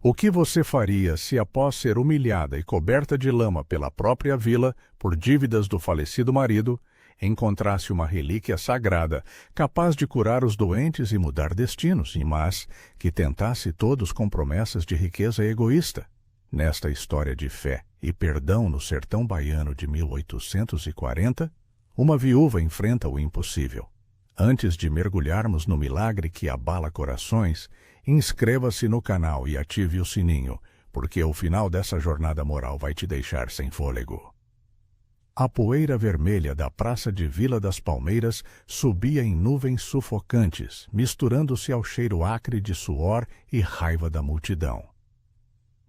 O que você faria se, após ser humilhada e coberta de lama pela própria vila por dívidas do falecido marido, encontrasse uma relíquia sagrada capaz de curar os doentes e mudar destinos, mas que tentasse todos com promessas de riqueza egoísta? Nesta história de fé e perdão no sertão baiano de 1840, uma viúva enfrenta o impossível. Antes de mergulharmos no milagre que abala corações, inscreva-se no canal e ative o sininho, porque o final dessa jornada moral vai te deixar sem fôlego. A poeira vermelha da praça de Vila das Palmeiras subia em nuvens sufocantes, misturando-se ao cheiro acre de suor e raiva da multidão.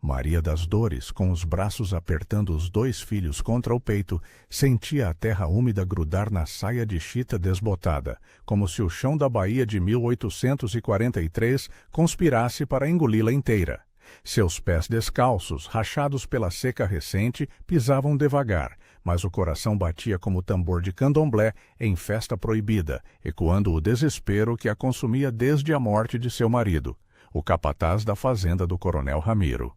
Maria das Dores, com os braços apertando os 2 filhos contra o peito, sentia a terra úmida grudar na saia de chita desbotada, como se o chão da Bahia de 1843 conspirasse para engoli-la inteira. Seus pés descalços, rachados pela seca recente, pisavam devagar, mas o coração batia como tambor de candomblé em festa proibida, ecoando o desespero que a consumia desde a morte de seu marido, o capataz da fazenda do coronel Ramiro.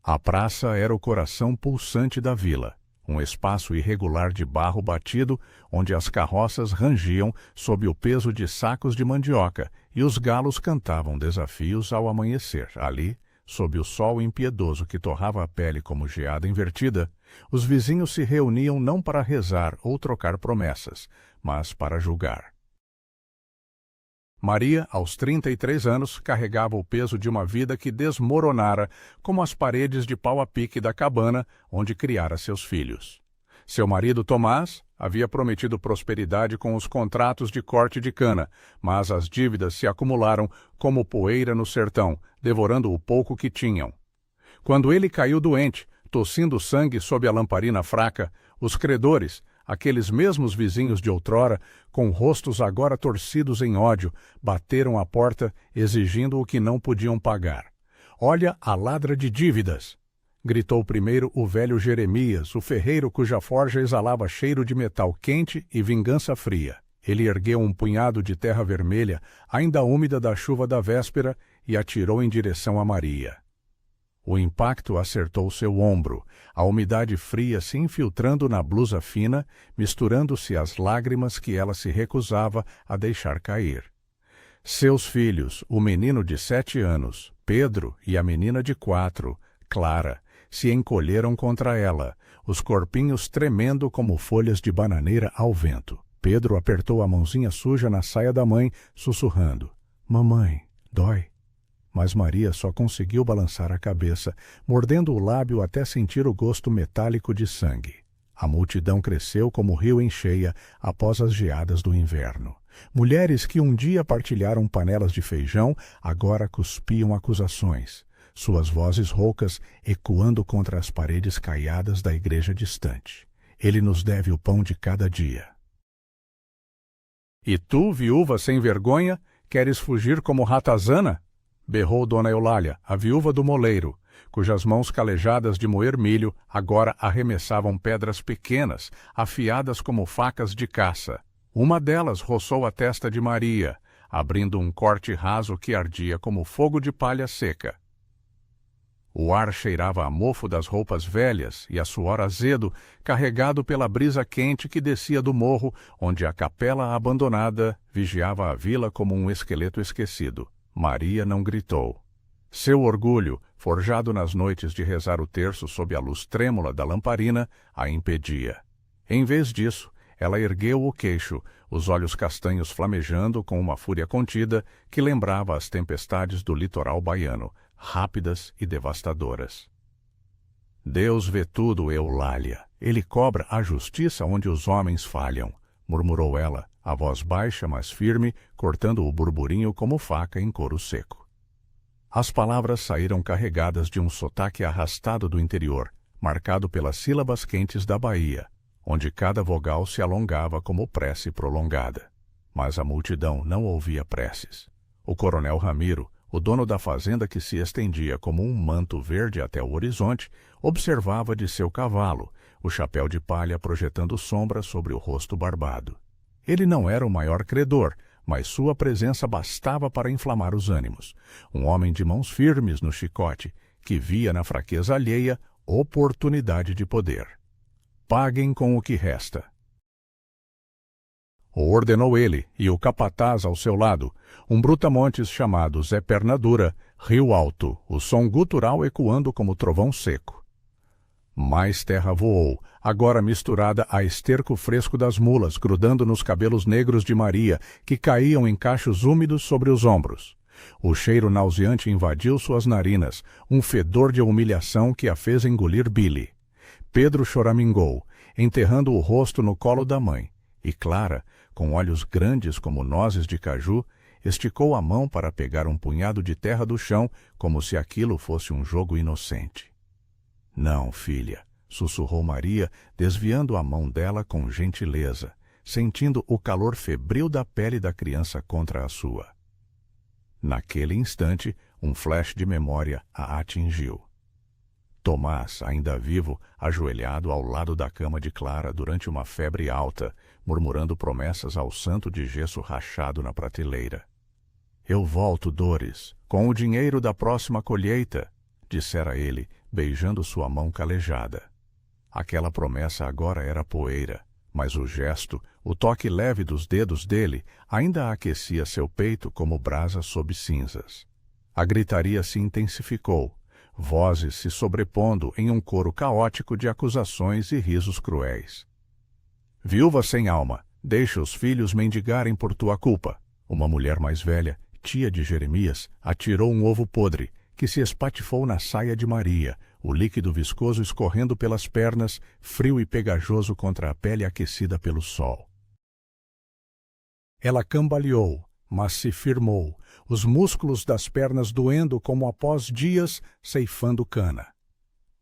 A praça era o coração pulsante da vila, um espaço irregular de barro batido, onde as carroças rangiam sob o peso de sacos de mandioca e os galos cantavam desafios ao amanhecer. Ali, sob o sol impiedoso que torrava a pele como geada invertida, os vizinhos se reuniam não para rezar ou trocar promessas, mas para julgar. Maria, aos 33 anos, carregava o peso de uma vida que desmoronara como as paredes de pau a pique da cabana onde criara seus filhos. Seu marido, Tomás, havia prometido prosperidade com os contratos de corte de cana, mas as dívidas se acumularam como poeira no sertão, devorando o pouco que tinham. Quando ele caiu doente, tossindo sangue sob a lamparina fraca, os credores, aqueles mesmos vizinhos de outrora, com rostos agora torcidos em ódio, bateram à porta exigindo o que não podiam pagar. "Olha a ladra de dívidas!" gritou primeiro o velho Jeremias, o ferreiro cuja forja exalava cheiro de metal quente e vingança fria. Ele ergueu um punhado de terra vermelha, ainda úmida da chuva da véspera, e atirou em direção a Maria. O impacto acertou seu ombro, a umidade fria se infiltrando na blusa fina, misturando-se às lágrimas que ela se recusava a deixar cair. Seus filhos, o menino de 7 anos, Pedro, e a menina de 4, Clara, se encolheram contra ela, os corpinhos tremendo como folhas de bananeira ao vento. Pedro apertou a mãozinha suja na saia da mãe, sussurrando: "Mamãe, dói." Mas Maria só conseguiu balançar a cabeça, mordendo o lábio até sentir o gosto metálico de sangue. A multidão cresceu como rio em cheia após as geadas do inverno. Mulheres que um dia partilharam panelas de feijão, agora cuspiam acusações, suas vozes roucas ecoando contra as paredes caiadas da igreja distante. "Ele nos deve o pão de cada dia." "E tu, viúva sem vergonha, queres fugir como ratazana?" berrou Dona Eulália, a viúva do moleiro, cujas mãos calejadas de moer milho agora arremessavam pedras pequenas, afiadas como facas de caça. Uma delas roçou a testa de Maria, abrindo um corte raso que ardia como fogo de palha seca. O ar cheirava a mofo das roupas velhas e a suor azedo, carregado pela brisa quente que descia do morro, onde a capela abandonada vigiava a vila como um esqueleto esquecido. Maria não gritou. Seu orgulho, forjado nas noites de rezar o terço sob a luz trêmula da lamparina, a impedia. Em vez disso, ela ergueu o queixo, os olhos castanhos flamejando com uma fúria contida que lembrava as tempestades do litoral baiano, rápidas e devastadoras. "Deus vê tudo, Eulália. Ele cobra a justiça onde os homens falham", murmurou ela, a voz baixa, mas firme, cortando o burburinho como faca em couro seco. As palavras saíram carregadas de um sotaque arrastado do interior, marcado pelas sílabas quentes da Bahia, onde cada vogal se alongava como prece prolongada. Mas a multidão não ouvia preces. O coronel Ramiro, o dono da fazenda que se estendia como um manto verde até o horizonte, observava de seu cavalo, o chapéu de palha projetando sombra sobre o rosto barbado. Ele não era o maior credor, mas sua presença bastava para inflamar os ânimos. Um homem de mãos firmes no chicote, que via na fraqueza alheia oportunidade de poder. Paguem com o que resta. O ordenou ele, e o capataz ao seu lado, um brutamontes chamado Zé Perna Dura, riu alto, o som gutural ecoando como trovão seco. Mais terra voou, agora misturada a esterco fresco das mulas, grudando nos cabelos negros de Maria, que caíam em cachos úmidos sobre os ombros. O cheiro nauseante invadiu suas narinas, um fedor de humilhação que a fez engolir Billy. Pedro choramingou, enterrando o rosto no colo da mãe, e Clara, com olhos grandes como nozes de caju, esticou a mão para pegar um punhado de terra do chão, como se aquilo fosse um jogo inocente. Não, filha, sussurrou Maria, desviando a mão dela com gentileza, sentindo o calor febril da pele da criança contra a sua. Naquele instante, um flash de memória a atingiu. Tomás, ainda vivo, ajoelhado ao lado da cama de Clara durante uma febre alta, murmurando promessas ao santo de gesso rachado na prateleira. Eu volto, Dores, com o dinheiro da próxima colheita, dissera ele, beijando sua mão calejada. Aquela promessa agora era poeira, mas o gesto, o toque leve dos dedos dele, ainda aquecia seu peito como brasa sob cinzas. A gritaria se intensificou, vozes se sobrepondo em um coro caótico de acusações e risos cruéis. Viúva sem alma, deixa os filhos mendigarem por tua culpa. Uma mulher mais velha, tia de Jeremias, atirou um ovo podre, que se espatifou na saia de Maria, o líquido viscoso escorrendo pelas pernas, frio e pegajoso contra a pele aquecida pelo sol. Ela cambaleou, mas se firmou, os músculos das pernas doendo como após dias ceifando cana.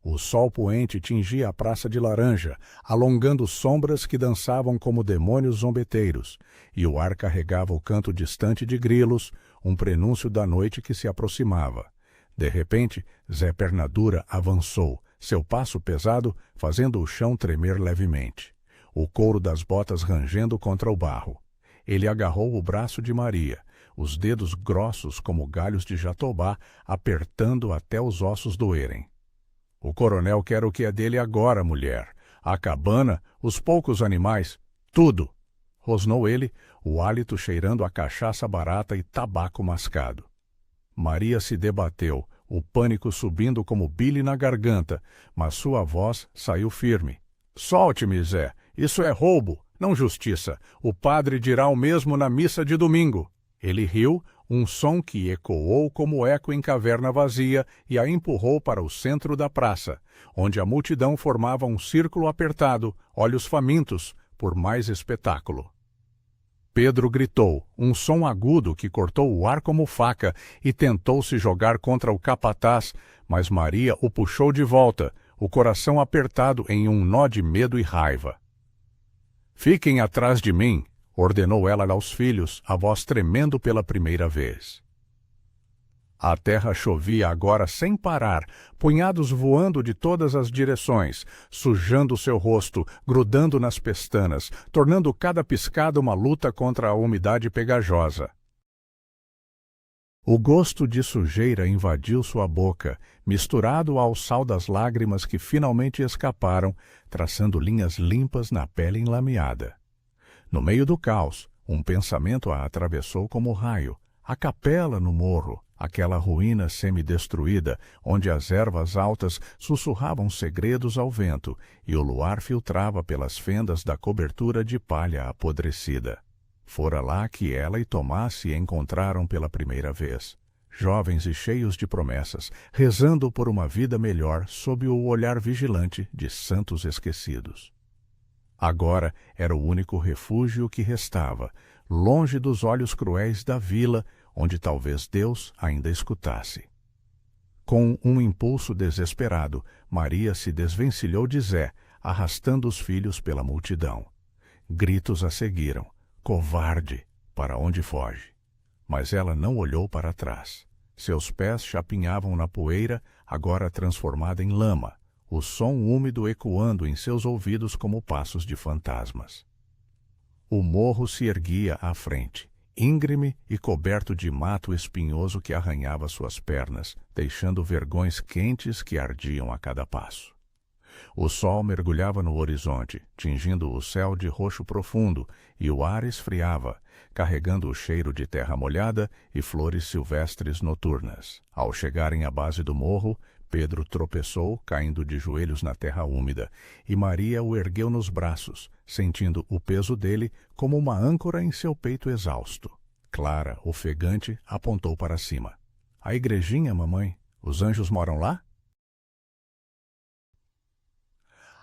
O sol poente tingia a praça de laranja, alongando sombras que dançavam como demônios zombeteiros, e o ar carregava o canto distante de grilos, um prenúncio da noite que se aproximava. De repente, Zé Perna Dura avançou, seu passo pesado fazendo o chão tremer levemente, o couro das botas rangendo contra o barro. Ele agarrou o braço de Maria, os dedos grossos como galhos de jatobá, apertando até os ossos doerem. O coronel quer o que é dele agora, mulher. A cabana, os poucos animais, tudo, rosnou ele, o hálito cheirando a cachaça barata e tabaco mascado. Maria se debateu, o pânico subindo como bile na garganta, mas sua voz saiu firme. Solte-me, Zé, isso é roubo, não justiça. O padre dirá o mesmo na missa de domingo. Ele riu, um som que ecoou como eco em caverna vazia e a empurrou para o centro da praça, onde a multidão formava um círculo apertado, olhos famintos, por mais espetáculo. Pedro gritou, um som agudo que cortou o ar como faca, e tentou se jogar contra o capataz, mas Maria o puxou de volta, o coração apertado em um nó de medo e raiva. Fiquem atrás de mim, ordenou ela aos filhos, a voz tremendo pela primeira vez. A terra chovia agora sem parar, punhados voando de todas as direções, sujando seu rosto, grudando nas pestanas, tornando cada piscada uma luta contra a umidade pegajosa. O gosto de sujeira invadiu sua boca, misturado ao sal das lágrimas que finalmente escaparam, traçando linhas limpas na pele enlameada. No meio do caos, um pensamento a atravessou como raio. A capela no morro, aquela ruína semidestruída, onde as ervas altas sussurravam segredos ao vento e o luar filtrava pelas fendas da cobertura de palha apodrecida. Fora lá que ela e Tomás se encontraram pela primeira vez, jovens e cheios de promessas, rezando por uma vida melhor sob o olhar vigilante de santos esquecidos. Agora era o único refúgio que restava, longe dos olhos cruéis da vila, onde talvez Deus ainda escutasse. Com um impulso desesperado, Maria se desvencilhou de Zé, arrastando os filhos pela multidão. Gritos a seguiram. Covarde! Para onde foge? Mas ela não olhou para trás. Seus pés chapinhavam na poeira, agora transformada em lama, o som úmido ecoando em seus ouvidos como passos de fantasmas. O morro se erguia à frente, íngreme e coberto de mato espinhoso que arranhava suas pernas, deixando vergões quentes que ardiam a cada passo. O sol mergulhava no horizonte, tingindo o céu de roxo profundo, e o ar esfriava, carregando o cheiro de terra molhada e flores silvestres noturnas. Ao chegarem à base do morro, Pedro tropeçou, caindo de joelhos na terra úmida, e Maria o ergueu nos braços, sentindo o peso dele como uma âncora em seu peito exausto. Clara, ofegante, apontou para cima. — A igrejinha, mamãe? Os anjos moram lá?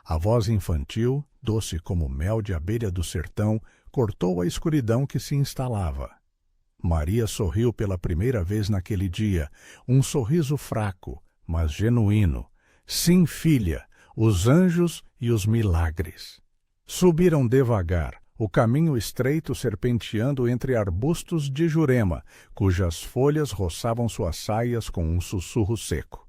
A voz infantil, doce como mel de abelha do sertão, cortou a escuridão que se instalava. Maria sorriu pela primeira vez naquele dia, um sorriso fraco, mas genuíno. Sim, filha, os anjos e os milagres. Subiram devagar, o caminho estreito serpenteando entre arbustos de jurema, cujas folhas roçavam suas saias com um sussurro seco.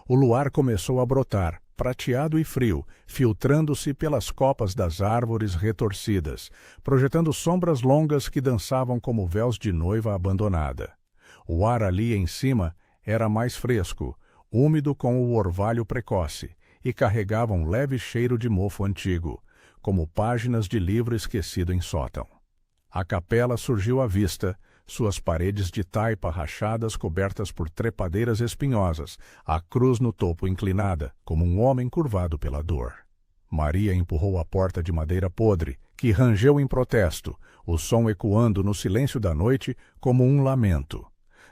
O luar começou a brotar, prateado e frio, filtrando-se pelas copas das árvores retorcidas, projetando sombras longas que dançavam como véus de noiva abandonada. O ar ali em cima era mais fresco, úmido com o orvalho precoce, e carregava um leve cheiro de mofo antigo, como páginas de livro esquecido em sótão. A capela surgiu à vista, suas paredes de taipa rachadas cobertas por trepadeiras espinhosas, a cruz no topo inclinada, como um homem curvado pela dor. Maria empurrou a porta de madeira podre, que rangeu em protesto, o som ecoando no silêncio da noite como um lamento.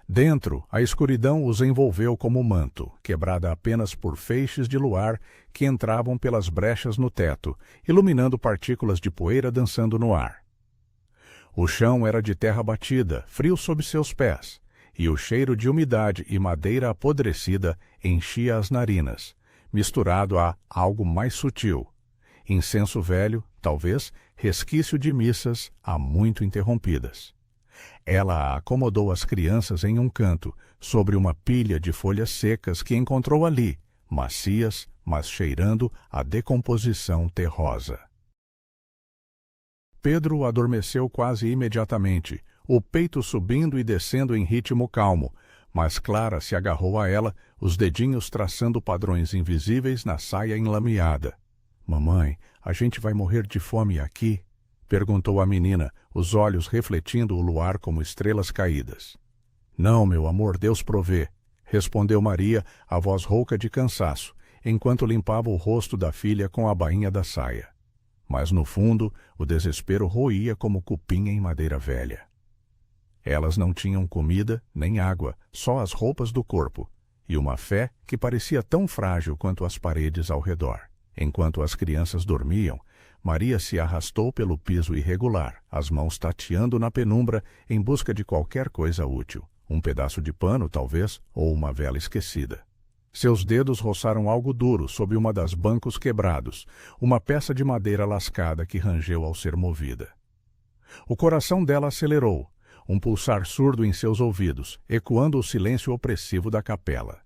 Dentro, a escuridão os envolveu como manto, quebrada apenas por feixes de luar que entravam pelas brechas no teto, iluminando partículas de poeira dançando no ar. O chão era de terra batida, frio sob seus pés, e o cheiro de umidade e madeira apodrecida enchia as narinas, misturado a algo mais sutil. Incenso velho, talvez resquício de missas há muito interrompidas. Ela acomodou as crianças em um canto, sobre uma pilha de folhas secas que encontrou ali, macias, mas cheirando a decomposição terrosa. Pedro adormeceu quase imediatamente, o peito subindo e descendo em ritmo calmo, mas Clara se agarrou a ela, os dedinhos traçando padrões invisíveis na saia enlameada. — Mamãe, a gente vai morrer de fome aqui? Perguntou a menina, os olhos refletindo o luar como estrelas caídas. — Não, meu amor, Deus provê, respondeu Maria, a voz rouca de cansaço, enquanto limpava o rosto da filha com a bainha da saia. Mas no fundo, o desespero roía como cupim em madeira velha. Elas não tinham comida nem água, só as roupas do corpo, e uma fé que parecia tão frágil quanto as paredes ao redor. Enquanto as crianças dormiam, Maria se arrastou pelo piso irregular, as mãos tateando na penumbra em busca de qualquer coisa útil. Um pedaço de pano, talvez, ou uma vela esquecida. Seus dedos roçaram algo duro sob uma das bancos quebrados, uma peça de madeira lascada que rangeu ao ser movida. O coração dela acelerou, um pulsar surdo em seus ouvidos, ecoando o silêncio opressivo da capela.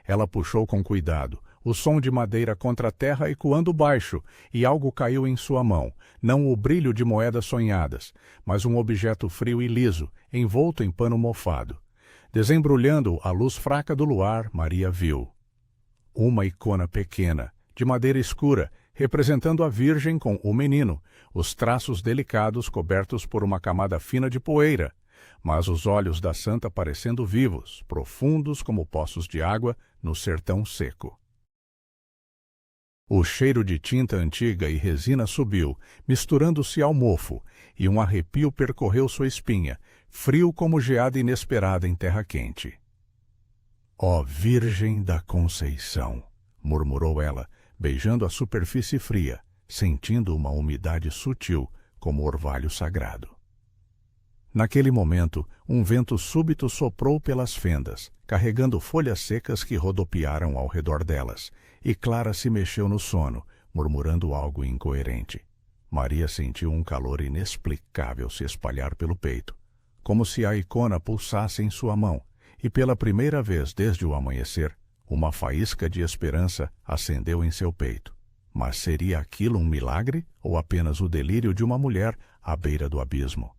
Ela puxou com cuidado, o som de madeira contra a terra ecoando baixo, e algo caiu em sua mão, não o brilho de moedas sonhadas, mas um objeto frio e liso, envolto em pano mofado. Desembrulhando a luz fraca do luar, Maria viu uma icona pequena, de madeira escura, representando a Virgem com o menino, os traços delicados cobertos por uma camada fina de poeira, mas os olhos da santa parecendo vivos, profundos como poços de água no sertão seco. O cheiro de tinta antiga e resina subiu, misturando-se ao mofo, e um arrepio percorreu sua espinha, frio como geada inesperada em terra quente. — Ó Virgem da Conceição! Murmurou ela, beijando a superfície fria, sentindo uma umidade sutil como orvalho sagrado. Naquele momento, um vento súbito soprou pelas fendas, carregando folhas secas que rodopiaram ao redor delas, e Clara se mexeu no sono, murmurando algo incoerente. Maria sentiu um calor inexplicável se espalhar pelo peito, como se a icona pulsasse em sua mão, e pela primeira vez desde o amanhecer, uma faísca de esperança acendeu em seu peito. Mas seria aquilo um milagre ou apenas o delírio de uma mulher à beira do abismo?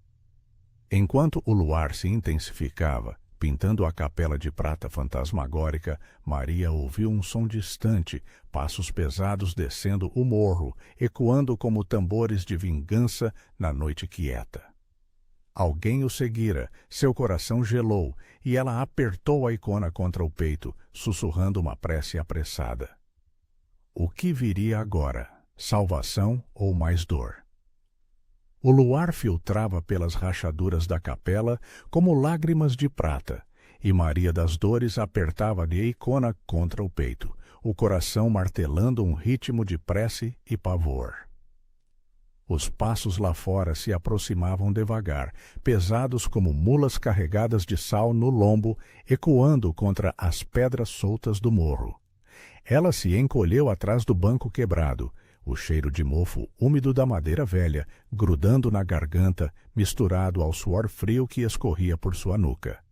Enquanto o luar se intensificava, pintando a capela de prata fantasmagórica, Maria ouviu um som distante, passos pesados descendo o morro, ecoando como tambores de vingança na noite quieta. Alguém o seguira, seu coração gelou, e ela apertou a icona contra o peito, sussurrando uma prece apressada. O que viria agora? Salvação ou mais dor? O luar filtrava pelas rachaduras da capela como lágrimas de prata, e Maria das Dores apertava-lhe a icona contra o peito, o coração martelando um ritmo de prece e pavor. Os passos lá fora se aproximavam devagar, pesados como mulas carregadas de sal no lombo, ecoando contra as pedras soltas do morro. Ela se encolheu atrás do banco quebrado, o cheiro de mofo úmido da madeira velha, grudando na garganta, misturado ao suor frio que escorria por sua nuca.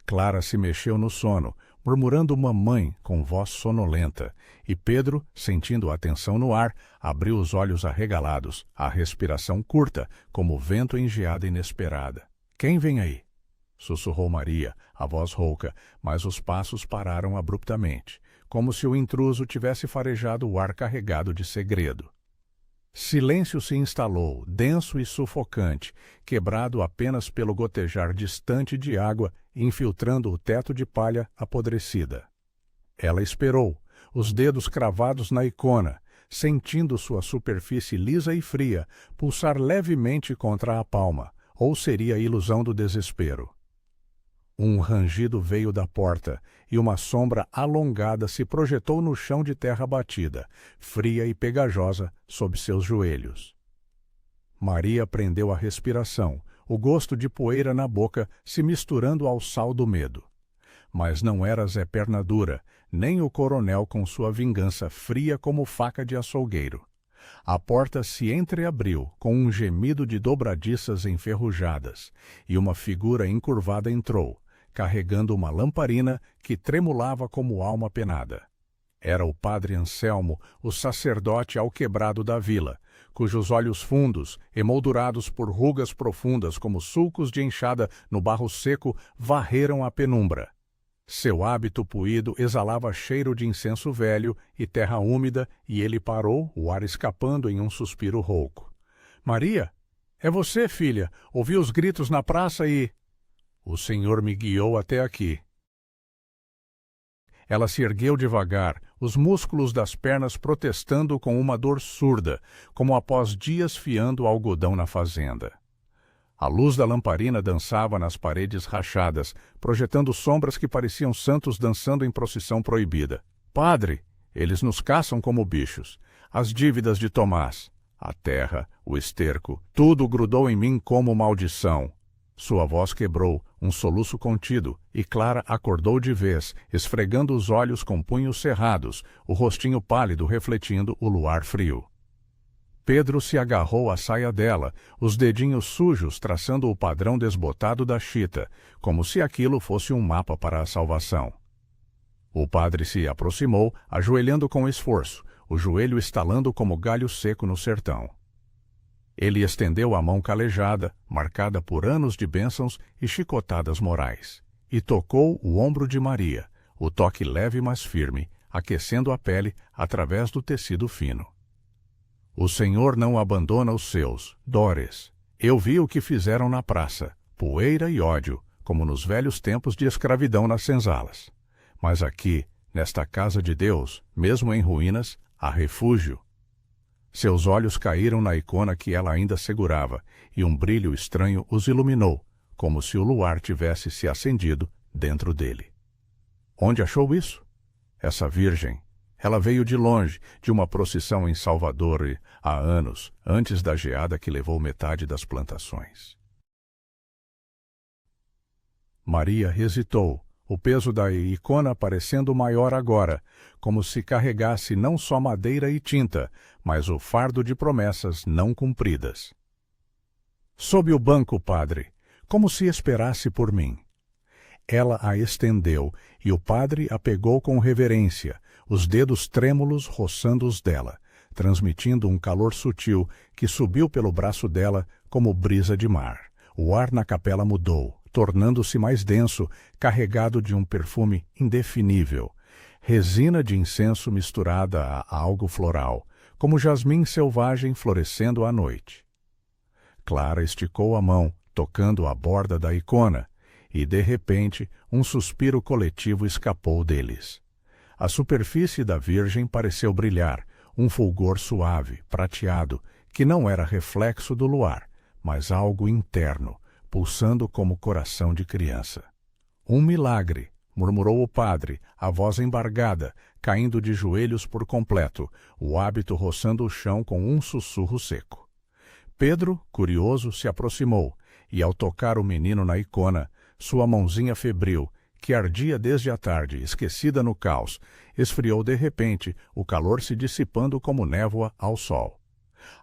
Clara se mexeu no sono, murmurando mamãe com voz sonolenta, e Pedro, sentindo a tensão no ar, abriu os olhos arregalados, a respiração curta, como vento em geada inesperada. — Quem vem aí? Sussurrou Maria, a voz rouca, mas os passos pararam abruptamente, como se o intruso tivesse farejado o ar carregado de segredo. Silêncio se instalou, denso e sufocante, quebrado apenas pelo gotejar distante de água infiltrando o teto de palha apodrecida. Ela esperou, os dedos cravados na icona, sentindo sua superfície lisa e fria pulsar levemente contra a palma, ou seria a ilusão do desespero. Um rangido veio da porta, e uma sombra alongada se projetou no chão de terra batida, fria e pegajosa, sob seus joelhos. Maria prendeu a respiração, o gosto de poeira na boca se misturando ao sal do medo. Mas não era Zé Perna Dura, nem o coronel com sua vingança fria como faca de açougueiro. A porta se entreabriu com um gemido de dobradiças enferrujadas, e uma figura encurvada entrou, carregando uma lamparina que tremulava como alma penada. Era o padre Anselmo, o sacerdote alquebrado da vila, cujos olhos fundos, emoldurados por rugas profundas como sulcos de enxada no barro seco, varreram a penumbra. Seu hábito puído exalava cheiro de incenso velho e terra úmida, e ele parou, o ar escapando em um suspiro rouco. — Maria? É você, filha? Ouvi os gritos na praça e... O Senhor me guiou até aqui. Ela se ergueu devagar, os músculos das pernas protestando com uma dor surda, como após dias fiando algodão na fazenda. A luz da lamparina dançava nas paredes rachadas, projetando sombras que pareciam santos dançando em procissão proibida. — Padre, eles nos caçam como bichos. As dívidas de Tomás, a terra, o esterco, tudo grudou em mim como maldição. Sua voz quebrou, um soluço contido, e Clara acordou de vez, esfregando os olhos com punhos cerrados, o rostinho pálido refletindo o luar frio. Pedro se agarrou à saia dela, os dedinhos sujos traçando o padrão desbotado da chita, como se aquilo fosse um mapa para a salvação. O padre se aproximou, ajoelhando com esforço, o joelho estalando como galho seco no sertão. Ele estendeu a mão calejada, marcada por anos de bênçãos e chicotadas morais, e tocou o ombro de Maria, o toque leve mas firme, aquecendo a pele através do tecido fino. O Senhor não abandona os seus, Dores. Eu vi o que fizeram na praça, poeira e ódio, como nos velhos tempos de escravidão nas senzalas. Mas aqui, nesta casa de Deus, mesmo em ruínas, há refúgio. Seus olhos caíram na icona que ela ainda segurava, e um brilho estranho os iluminou, como se o luar tivesse se acendido dentro dele. Onde achou isso? Essa virgem. Ela veio de longe, de uma procissão em Salvador e, há anos, antes da geada que levou metade das plantações. Maria hesitou, o peso da icona parecendo maior agora, como se carregasse não só madeira e tinta, mas o fardo de promessas não cumpridas. Sob o banco, padre, como se esperasse por mim. Ela a estendeu, e o padre a pegou com reverência, os dedos trêmulos roçando os dela, transmitindo um calor sutil que subiu pelo braço dela como brisa de mar. O ar na capela mudou, tornando-se mais denso, carregado de um perfume indefinível. Resina de incenso misturada a algo floral, como jasmim selvagem florescendo à noite. Clara esticou a mão, tocando a borda da icona, e, de repente, um suspiro coletivo escapou deles. A superfície da Virgem pareceu brilhar, um fulgor suave, prateado, que não era reflexo do luar, mas algo interno, pulsando como coração de criança. Um milagre, murmurou o padre, a voz embargada, caindo de joelhos por completo, o hábito roçando o chão com um sussurro seco. Pedro, curioso, se aproximou, e ao tocar o menino na icona, sua mãozinha febril, que ardia desde a tarde, esquecida no caos, esfriou de repente, o calor se dissipando como névoa ao sol.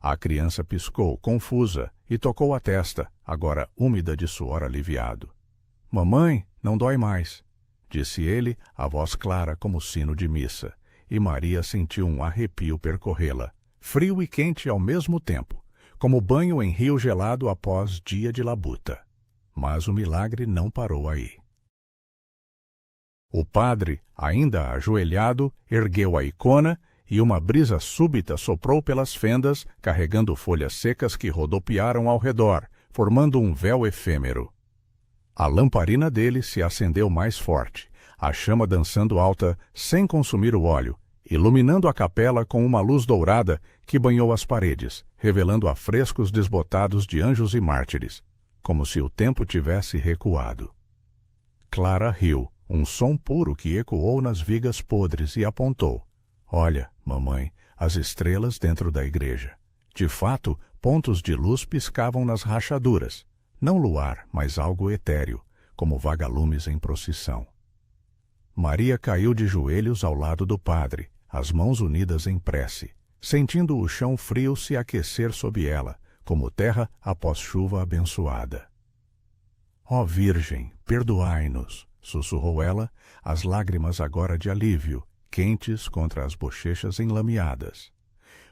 A criança piscou, confusa, e tocou a testa, agora úmida de suor aliviado. — Mamãe, não dói mais — disse ele, a voz clara como sino de missa, e Maria sentiu um arrepio percorrê-la, frio e quente ao mesmo tempo, como banho em rio gelado após dia de labuta. Mas o milagre não parou aí. O padre, ainda ajoelhado, ergueu a icona e uma brisa súbita soprou pelas fendas, carregando folhas secas que rodopiaram ao redor, formando um véu efêmero. A lamparina dele se acendeu mais forte, a chama dançando alta, sem consumir o óleo, iluminando a capela com uma luz dourada que banhou as paredes, revelando afrescos desbotados de anjos e mártires, como se o tempo tivesse recuado. Clara riu, um som puro que ecoou nas vigas podres, e apontou. — Olha, mamãe, as estrelas dentro da igreja. De fato, pontos de luz piscavam nas rachaduras. Não luar, mas algo etéreo, como vagalumes em procissão. Maria caiu de joelhos ao lado do padre, as mãos unidas em prece, sentindo o chão frio se aquecer sob ela, como terra após chuva abençoada. — Ó Virgem, perdoai-nos! Sussurrou ela, as lágrimas agora de alívio, quentes contra as bochechas enlameadas.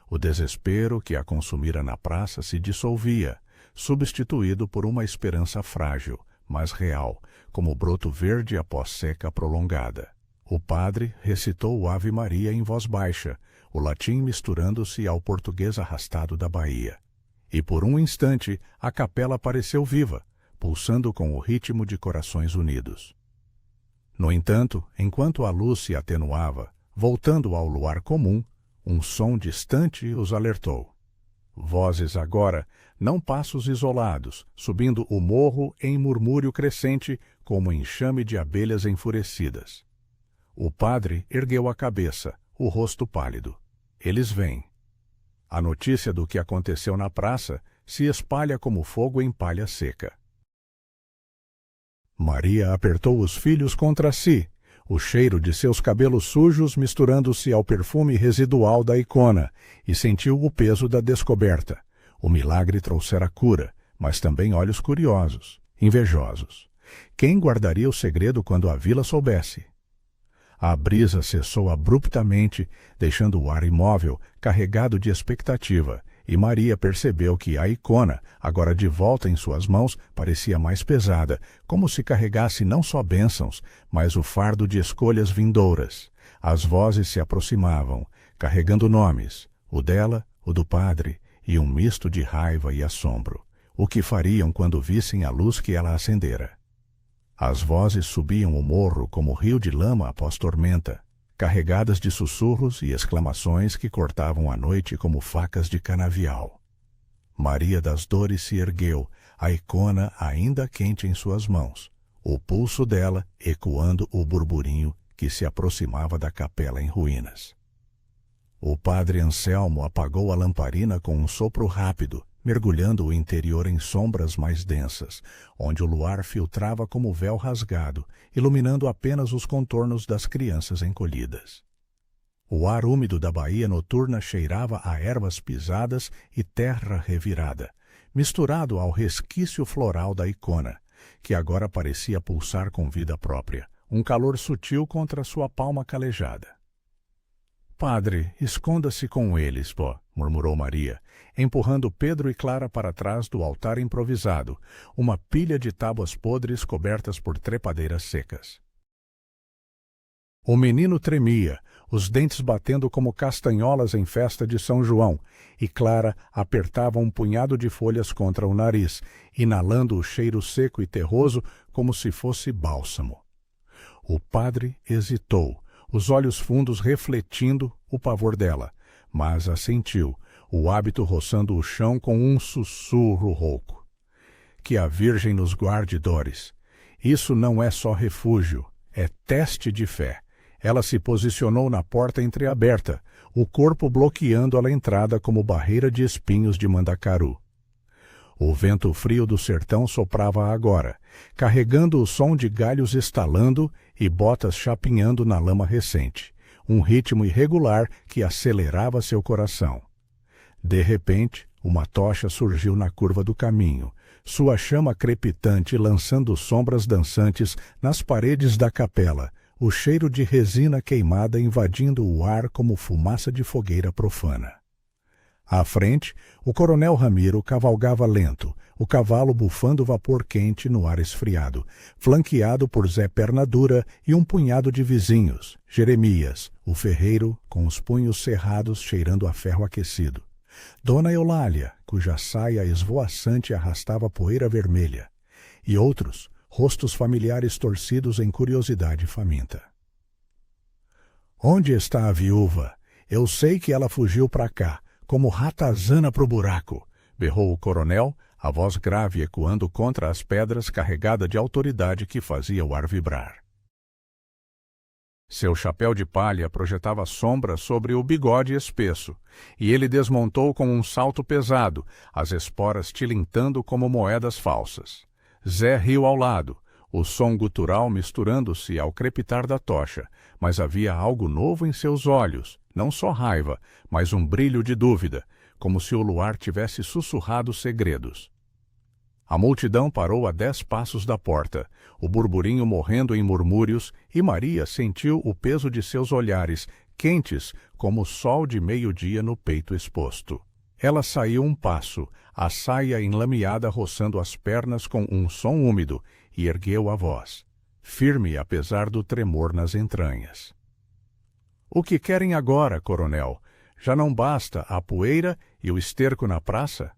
O desespero que a consumira na praça se dissolvia, substituído por uma esperança frágil, mas real, como broto verde após seca prolongada. O padre recitou o Ave Maria em voz baixa, o latim misturando-se ao português arrastado da Bahia. E por um instante a capela pareceu viva, pulsando com o ritmo de corações unidos. No entanto, enquanto a luz se atenuava, voltando ao luar comum, um som distante os alertou. Vozes agora, não passos isolados, subindo o morro em murmúrio crescente, como enxame de abelhas enfurecidas. O padre ergueu a cabeça, o rosto pálido. Eles vêm. A notícia do que aconteceu na praça se espalha como fogo em palha seca. Maria apertou os filhos contra si, o cheiro de seus cabelos sujos misturando-se ao perfume residual da icona, e sentiu o peso da descoberta. O milagre trouxera cura, mas também olhos curiosos, invejosos. Quem guardaria o segredo quando a vila soubesse? A brisa cessou abruptamente, deixando o ar imóvel, carregado de expectativa, e Maria percebeu que a icona, agora de volta em suas mãos, parecia mais pesada, como se carregasse não só bênçãos, mas o fardo de escolhas vindouras. As vozes se aproximavam, carregando nomes, o dela, o do padre, e um misto de raiva e assombro. O que fariam quando vissem a luz que ela acendera? As vozes subiam o morro como rio de lama após tormenta, carregadas de sussurros e exclamações que cortavam a noite como facas de canavial. Maria das Dores se ergueu, a icona ainda quente em suas mãos, o pulso dela ecoando o burburinho que se aproximava da capela em ruínas. O padre Anselmo apagou a lamparina com um sopro rápido, mergulhando o interior em sombras mais densas, onde o luar filtrava como véu rasgado, iluminando apenas os contornos das crianças encolhidas. O ar úmido da Bahia noturna cheirava a ervas pisadas e terra revirada, misturado ao resquício floral da icona, que agora parecia pulsar com vida própria, um calor sutil contra sua palma calejada. Padre, esconda-se com eles, pó, murmurou Maria, empurrando Pedro e Clara para trás do altar improvisado, uma pilha de tábuas podres cobertas por trepadeiras secas. O menino tremia, os dentes batendo como castanholas em festa de São João, e Clara apertava um punhado de folhas contra o nariz, inalando o cheiro seco e terroso como se fosse bálsamo. O padre hesitou, os olhos fundos refletindo o pavor dela, mas assentiu, o hábito roçando o chão com um sussurro rouco. Que a Virgem nos guarde, Doris. Isso não é só refúgio, é teste de fé. Ela se posicionou na porta entreaberta, o corpo bloqueando a entrada como barreira de espinhos de Mandacaru. O vento frio do sertão soprava agora, carregando o som de galhos estalando e botas chapinhando na lama recente, um ritmo irregular que acelerava seu coração. De repente, uma tocha surgiu na curva do caminho, sua chama crepitante lançando sombras dançantes nas paredes da capela, o cheiro de resina queimada invadindo o ar como fumaça de fogueira profana. À frente, o coronel Ramiro cavalgava lento, o cavalo bufando vapor quente no ar esfriado, flanqueado por Zé Pernadura e um punhado de vizinhos, Jeremias, o ferreiro, com os punhos cerrados cheirando a ferro aquecido, Dona Eulália, cuja saia esvoaçante arrastava poeira vermelha, e outros, rostos familiares torcidos em curiosidade faminta. Onde está a viúva? Eu sei que ela fugiu para cá, como ratazana pro buraco, berrou o coronel, a voz grave ecoando contra as pedras carregada de autoridade que fazia o ar vibrar. Seu chapéu de palha projetava sombra sobre o bigode espesso, e ele desmontou com um salto pesado, as esporas tilintando como moedas falsas. Zé riu ao lado, o som gutural misturando-se ao crepitar da tocha, mas havia algo novo em seus olhos, não só raiva, mas um brilho de dúvida, como se o luar tivesse sussurrado segredos. A multidão parou a 10 passos da porta, o burburinho morrendo em murmúrios, e Maria sentiu o peso de seus olhares, quentes como o sol de meio-dia no peito exposto. Ela saiu um passo, a saia enlameada roçando as pernas com um som úmido, e ergueu a voz, firme apesar do tremor nas entranhas. O que querem agora, coronel? Já não basta a poeira e o esterco na praça?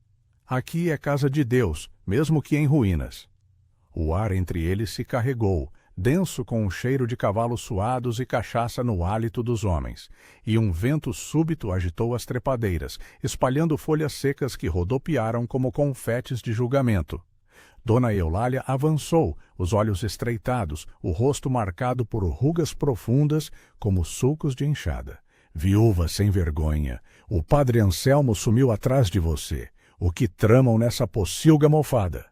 Aqui é casa de Deus, mesmo que em ruínas. O ar entre eles se carregou, denso com um cheiro de cavalos suados e cachaça no hálito dos homens, e um vento súbito agitou as trepadeiras, espalhando folhas secas que rodopiaram como confetes de julgamento. Dona Eulália avançou, os olhos estreitados, o rosto marcado por rugas profundas como sulcos de enxada. Viúva sem vergonha, o padre Anselmo sumiu atrás de você. O que tramam nessa pocilga mofada?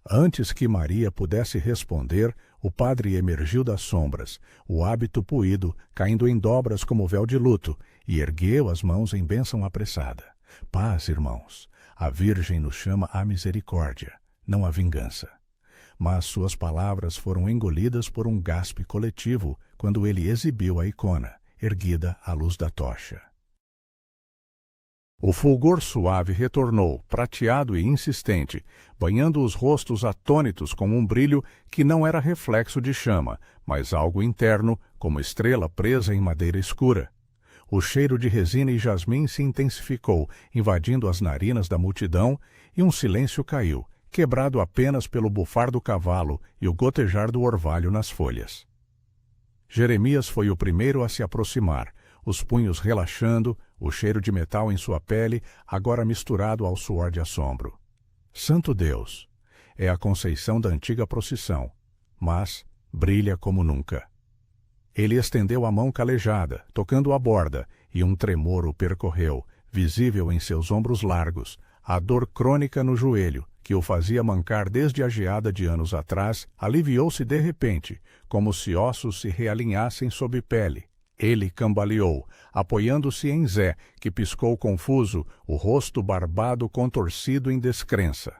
Antes que Maria pudesse responder, o padre emergiu das sombras, o hábito puído, caindo em dobras como véu de luto, e ergueu as mãos em bênção apressada. Paz, irmãos. A Virgem nos chama à misericórdia, não à vingança. Mas suas palavras foram engolidas por um gaspe coletivo quando ele exibiu a icona, erguida à luz da tocha. O fulgor suave retornou, prateado e insistente, banhando os rostos atônitos com um brilho que não era reflexo de chama, mas algo interno, como estrela presa em madeira escura. O cheiro de resina e jasmim se intensificou, invadindo as narinas da multidão, e um silêncio caiu, quebrado apenas pelo bufar do cavalo e o gotejar do orvalho nas folhas. Jeremias foi o primeiro a se aproximar, os punhos relaxando, o cheiro de metal em sua pele, agora misturado ao suor de assombro. Santo Deus! É a Conceição da antiga procissão, mas brilha como nunca. Ele estendeu a mão calejada, tocando a borda, e um tremor o percorreu, visível em seus ombros largos, a dor crônica no joelho, que o fazia mancar desde a geada de anos atrás, aliviou-se de repente, como se ossos se realinhassem sob pele. Ele cambaleou, apoiando-se em Zé, que piscou confuso, o rosto barbado contorcido em descrença.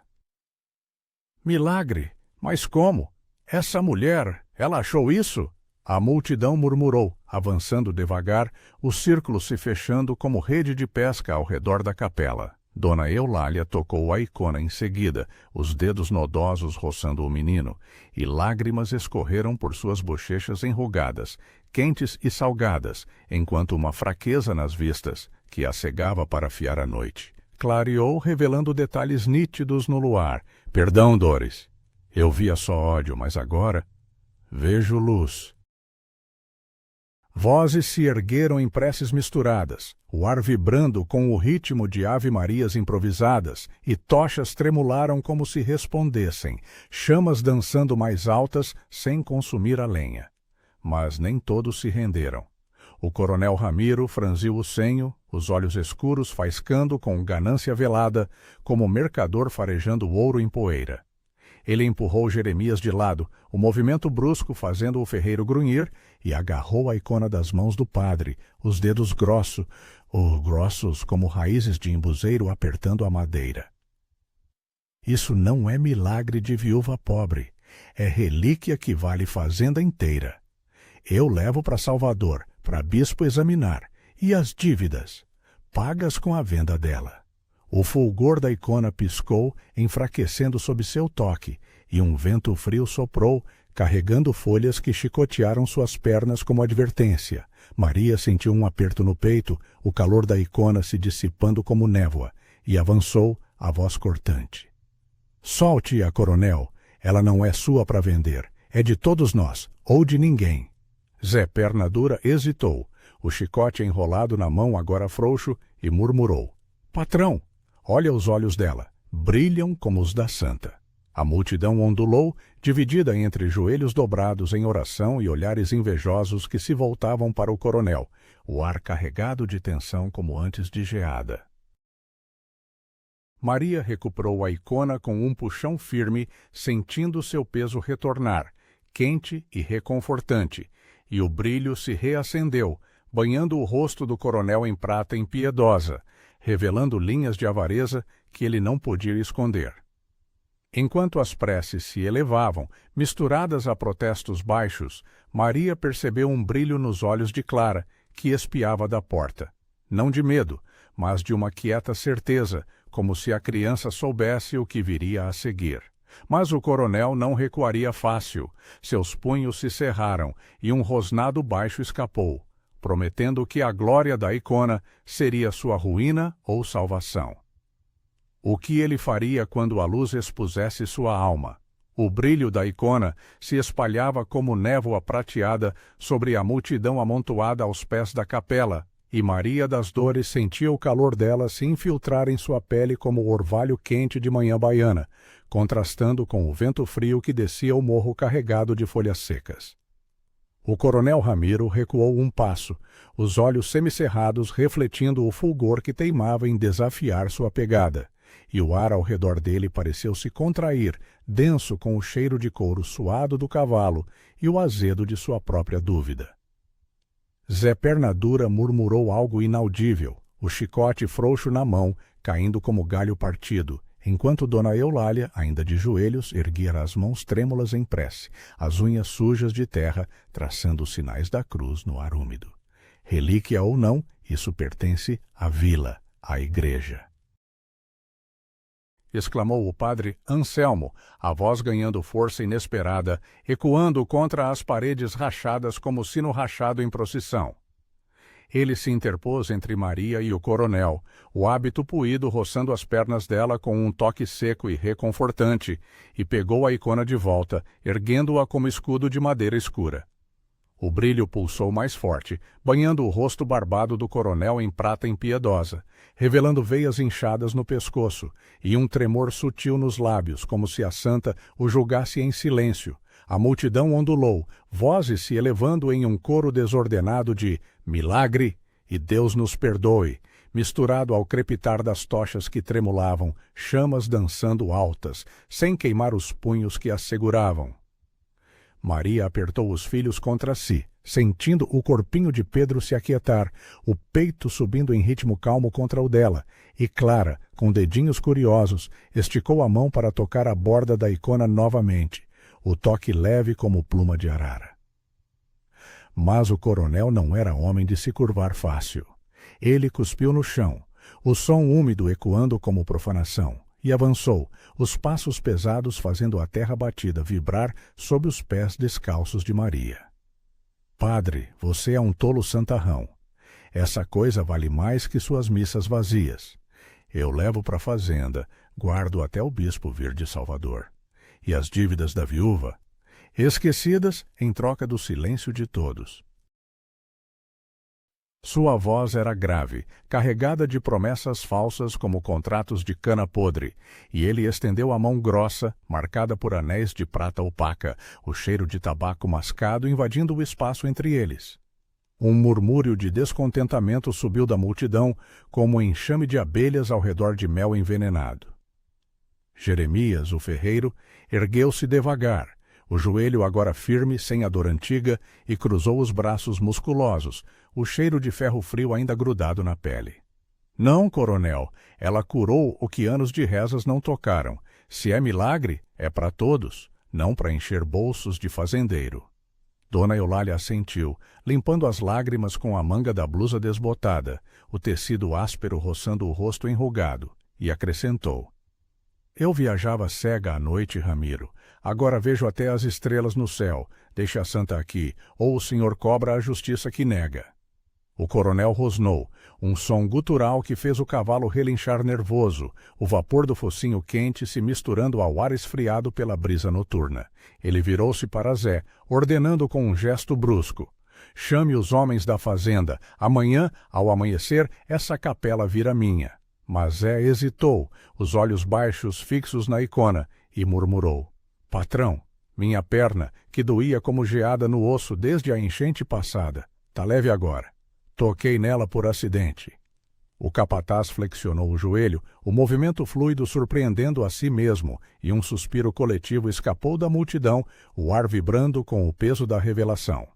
Milagre! Mas como? Essa mulher, ela achou isso? A multidão murmurou, avançando devagar, o círculo se fechando como rede de pesca ao redor da capela. Dona Eulália tocou a icona em seguida, os dedos nodosos roçando o menino, e lágrimas escorreram por suas bochechas enrugadas, quentes e salgadas, enquanto uma fraqueza nas vistas, que a cegava para afiar a noite, clareou, revelando detalhes nítidos no luar. Perdão, Dores. Eu via só ódio, mas agora vejo luz. Vozes se ergueram em preces misturadas, o ar vibrando com o ritmo de ave-marias improvisadas, e tochas tremularam como se respondessem, chamas dançando mais altas sem consumir a lenha. Mas nem todos se renderam. O coronel Ramiro franziu o senho, os olhos escuros faiscando com ganância velada, como mercador farejando ouro em poeira. Ele empurrou Jeremias de lado, o movimento brusco fazendo o ferreiro grunhir, e agarrou a icona das mãos do padre, os dedos grossos como raízes de embuzeiro apertando a madeira. Isso não é milagre de viúva pobre, é relíquia que vale fazenda inteira. Eu levo para Salvador, para bispo examinar, e as dívidas, pagas com a venda dela. O fulgor da icona piscou, enfraquecendo sob seu toque, e um vento frio soprou, carregando folhas que chicotearam suas pernas como advertência. Maria sentiu um aperto no peito, o calor da icona se dissipando como névoa, e avançou, a voz cortante. Solte-a, coronel, ela não é sua para vender, é de todos nós, ou de ninguém. Zé Perna Dura hesitou, o chicote enrolado na mão agora frouxo, e murmurou. Patrão! Olha os olhos dela, brilham como os da santa. A multidão ondulou, dividida entre joelhos dobrados em oração e olhares invejosos que se voltavam para o coronel, o ar carregado de tensão como antes de geada. Maria recuperou a icona com um puxão firme, sentindo seu peso retornar, quente e reconfortante, e o brilho se reacendeu, banhando o rosto do coronel em prata impiedosa, revelando linhas de avareza que ele não podia esconder. Enquanto as preces se elevavam, misturadas a protestos baixos, Maria percebeu um brilho nos olhos de Clara, que espiava da porta. Não de medo, mas de uma quieta certeza, como se a criança soubesse o que viria a seguir. Mas o coronel não recuaria fácil. Seus punhos se cerraram e um rosnado baixo escapou, prometendo que a glória da icona seria sua ruína ou salvação. O que ele faria quando a luz expusesse sua alma? O brilho da icona se espalhava como névoa prateada sobre a multidão amontoada aos pés da capela, e Maria das Dores sentia o calor dela se infiltrar em sua pele como orvalho quente de manhã baiana, contrastando com o vento frio que descia o morro carregado de folhas secas. O coronel Ramiro recuou um passo, os olhos semicerrados refletindo o fulgor que teimava em desafiar sua pegada, e o ar ao redor dele pareceu se contrair, denso com o cheiro de couro suado do cavalo e o azedo de sua própria dúvida. Zé Perna Dura murmurou algo inaudível, o chicote frouxo na mão, caindo como galho partido, enquanto Dona Eulália, ainda de joelhos, erguia as mãos trêmulas em prece, as unhas sujas de terra, traçando os sinais da cruz no ar úmido. Relíquia ou não, isso pertence à vila, à igreja. Exclamou o padre Anselmo, a voz ganhando força inesperada, ecoando contra as paredes rachadas como sino rachado em procissão. Ele se interpôs entre Maria e o coronel, o hábito puído roçando as pernas dela com um toque seco e reconfortante, e pegou a icona de volta, erguendo-a como escudo de madeira escura. O brilho pulsou mais forte, banhando o rosto barbado do coronel em prata impiedosa, revelando veias inchadas no pescoço e um tremor sutil nos lábios, como se a santa o julgasse em silêncio. A multidão ondulou, vozes se elevando em um coro desordenado de milagre e Deus nos perdoe, misturado ao crepitar das tochas que tremulavam, chamas dançando altas, sem queimar os punhos que as seguravam. Maria apertou os filhos contra si, sentindo o corpinho de Pedro se aquietar, o peito subindo em ritmo calmo contra o dela, e Clara, com dedinhos curiosos, esticou a mão para tocar a borda da icona novamente, o toque leve como pluma de arara. Mas o coronel não era homem de se curvar fácil. Ele cuspiu no chão, o som úmido ecoando como profanação, e avançou, os passos pesados fazendo a terra batida vibrar sob os pés descalços de Maria. Padre, você é um tolo santarrão. Essa coisa vale mais que suas missas vazias. Eu levo para a fazenda, guardo até o bispo vir de Salvador. E as dívidas da viúva? Esquecidas em troca do silêncio de todos. Sua voz era grave, carregada de promessas falsas como contratos de cana podre, e ele estendeu a mão grossa, marcada por anéis de prata opaca, o cheiro de tabaco mascado invadindo o espaço entre eles. Um murmúrio de descontentamento subiu da multidão, como um enxame de abelhas ao redor de mel envenenado. Jeremias, o ferreiro, ergueu-se devagar, o joelho agora firme, sem a dor antiga, e cruzou os braços musculosos, o cheiro de ferro frio ainda grudado na pele. Não, coronel, ela curou o que anos de rezas não tocaram. Se é milagre, é para todos, não para encher bolsos de fazendeiro. Dona Eulália assentiu, limpando as lágrimas com a manga da blusa desbotada, o tecido áspero roçando o rosto enrugado, e acrescentou: Eu viajava cega à noite, Ramiro. Agora vejo até as estrelas no céu. Deixe a santa aqui, ou o senhor cobra a justiça que nega. O coronel rosnou, um som gutural que fez o cavalo relinchar nervoso, o vapor do focinho quente se misturando ao ar esfriado pela brisa noturna. Ele virou-se para Zé, ordenando com um gesto brusco: Chame os homens da fazenda. Amanhã, ao amanhecer, essa capela vira minha. Mas Zé hesitou, os olhos baixos fixos na icona, e murmurou: Patrão, minha perna, que doía como geada no osso desde a enchente passada, tá leve agora. Toquei nela por acidente. O capataz flexionou o joelho, o movimento fluido surpreendendo a si mesmo, e um suspiro coletivo escapou da multidão, o ar vibrando com o peso da revelação.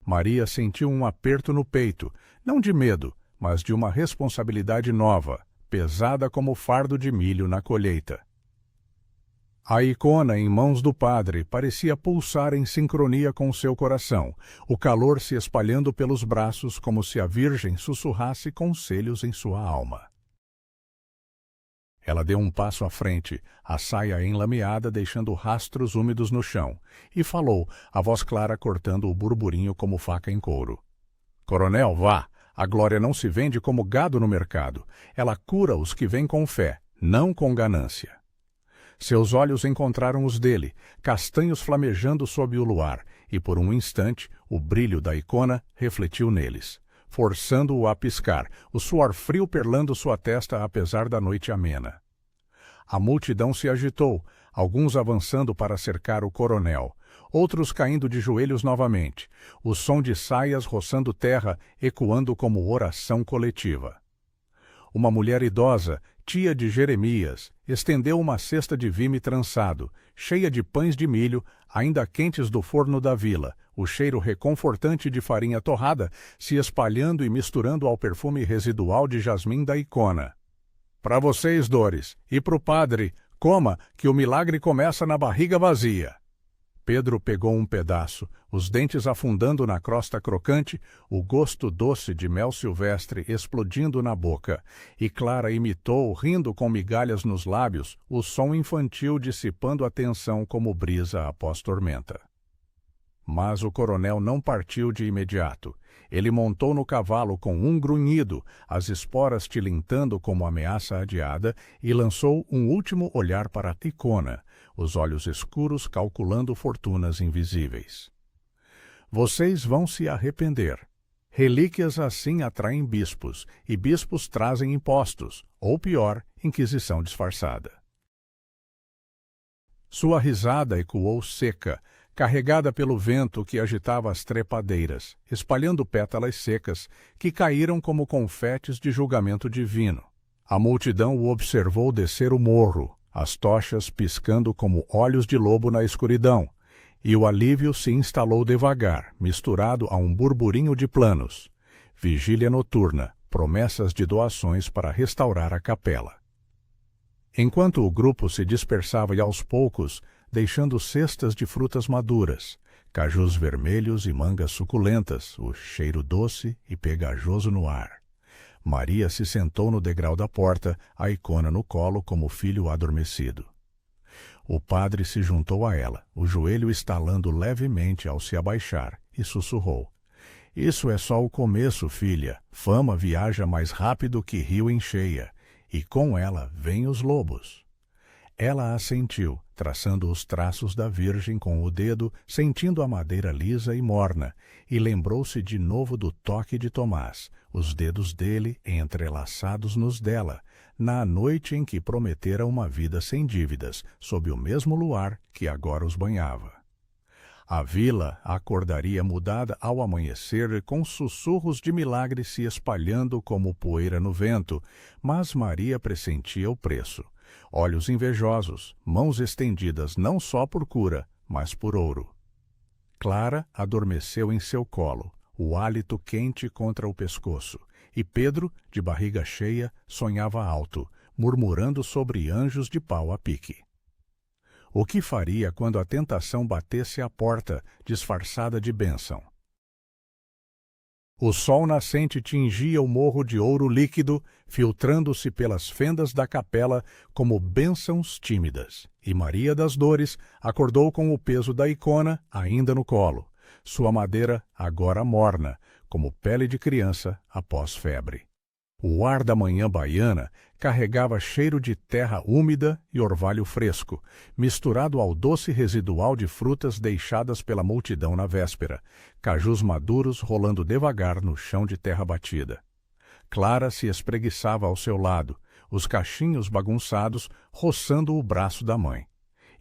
Maria sentiu um aperto no peito, não de medo, mas de uma responsabilidade nova, pesada como fardo de milho na colheita. A icona em mãos do padre parecia pulsar em sincronia com seu coração, o calor se espalhando pelos braços como se a Virgem sussurrasse conselhos em sua alma. Ela deu um passo à frente, a saia enlameada deixando rastros úmidos no chão, e falou, a voz clara cortando o burburinho como faca em couro. Coronel, vá! A glória não se vende como gado no mercado. Ela cura os que vêm com fé, não com ganância. Seus olhos encontraram os dele, castanhos flamejando sob o luar, e por um instante o brilho da icona refletiu neles, forçando-o a piscar, o suor frio perlando sua testa apesar da noite amena. A multidão se agitou, alguns avançando para cercar o coronel, outros caindo de joelhos novamente, o som de saias roçando terra ecoando como oração coletiva. Uma mulher idosa, tia de Jeremias, estendeu uma cesta de vime trançado, cheia de pães de milho, ainda quentes do forno da vila, o cheiro reconfortante de farinha torrada se espalhando e misturando ao perfume residual de jasmim da icona. Para vocês, dores, e para o padre, coma, que o milagre começa na barriga vazia. Pedro pegou um pedaço, os dentes afundando na crosta crocante, o gosto doce de mel silvestre explodindo na boca, e Clara imitou, rindo com migalhas nos lábios, o som infantil dissipando a tensão como brisa após tormenta. Mas o coronel não partiu de imediato. Ele montou no cavalo com um grunhido, as esporas tilintando como ameaça adiada, e lançou um último olhar para a icona, os olhos escuros calculando fortunas invisíveis. Vocês vão se arrepender. Relíquias assim atraem bispos, e bispos trazem impostos, ou pior, inquisição disfarçada. Sua risada ecoou seca, carregada pelo vento que agitava as trepadeiras, espalhando pétalas secas que caíram como confetes de julgamento divino. A multidão o observou descer o morro, as tochas piscando como olhos de lobo na escuridão, e o alívio se instalou devagar, misturado a um burburinho de planos. Vigília noturna, promessas de doações para restaurar a capela. Enquanto o grupo se dispersava e aos poucos, deixando cestas de frutas maduras, cajus vermelhos e mangas suculentas, o cheiro doce e pegajoso no ar. Maria se sentou no degrau da porta, a Icona no colo como filho adormecido. O padre se juntou a ela, o joelho estalando levemente ao se abaixar, e sussurrou: "Isso é só o começo, filha. Fama viaja mais rápido que rio em cheia, e com ela vêm os lobos." Ela assentiu, traçando os traços da Virgem com o dedo, sentindo a madeira lisa e morna, e lembrou-se de novo do toque de Tomás, os dedos dele entrelaçados nos dela, na noite em que prometera uma vida sem dívidas, sob o mesmo luar que agora os banhava. A vila acordaria mudada ao amanhecer, com sussurros de milagre se espalhando como poeira no vento, mas Maria pressentia o preço. Olhos invejosos, mãos estendidas não só por cura, mas por ouro. Clara adormeceu em seu colo, o hálito quente contra o pescoço, e Pedro, de barriga cheia, sonhava alto, murmurando sobre anjos de pau a pique. O que faria quando a tentação batesse à porta, disfarçada de bênção? O sol nascente tingia o morro de ouro líquido, filtrando-se pelas fendas da capela como bênçãos tímidas, e Maria das Dores acordou com o peso da Icona ainda no colo, sua madeira agora morna, como pele de criança após febre. O ar da manhã baiana carregava cheiro de terra úmida e orvalho fresco, misturado ao doce residual de frutas deixadas pela multidão na véspera, cajus maduros rolando devagar no chão de terra batida. Clara se espreguiçava ao seu lado, os cachinhos bagunçados roçando o braço da mãe.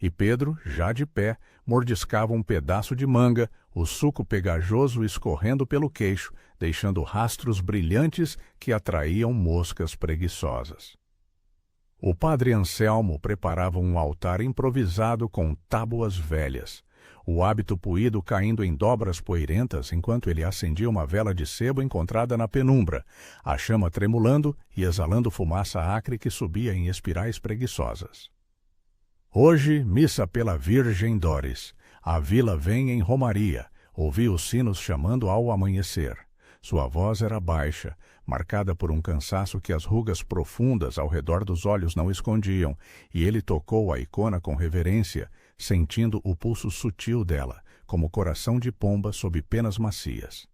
E Pedro, já de pé, mordiscava um pedaço de manga, o suco pegajoso escorrendo pelo queixo, deixando rastros brilhantes que atraíam moscas preguiçosas. O padre Anselmo preparava um altar improvisado com tábuas velhas, o hábito puído caindo em dobras poeirentas enquanto ele acendia uma vela de sebo encontrada na penumbra, a chama tremulando e exalando fumaça acre que subia em espirais preguiçosas. Hoje, missa pela Virgem Dores. A vila vem em romaria. Ouvi os sinos chamando ao amanhecer. Sua voz era baixa, marcada por um cansaço que as rugas profundas ao redor dos olhos não escondiam, e ele tocou a Icona com reverência, sentindo o pulso sutil dela, como coração de pomba sob penas macias.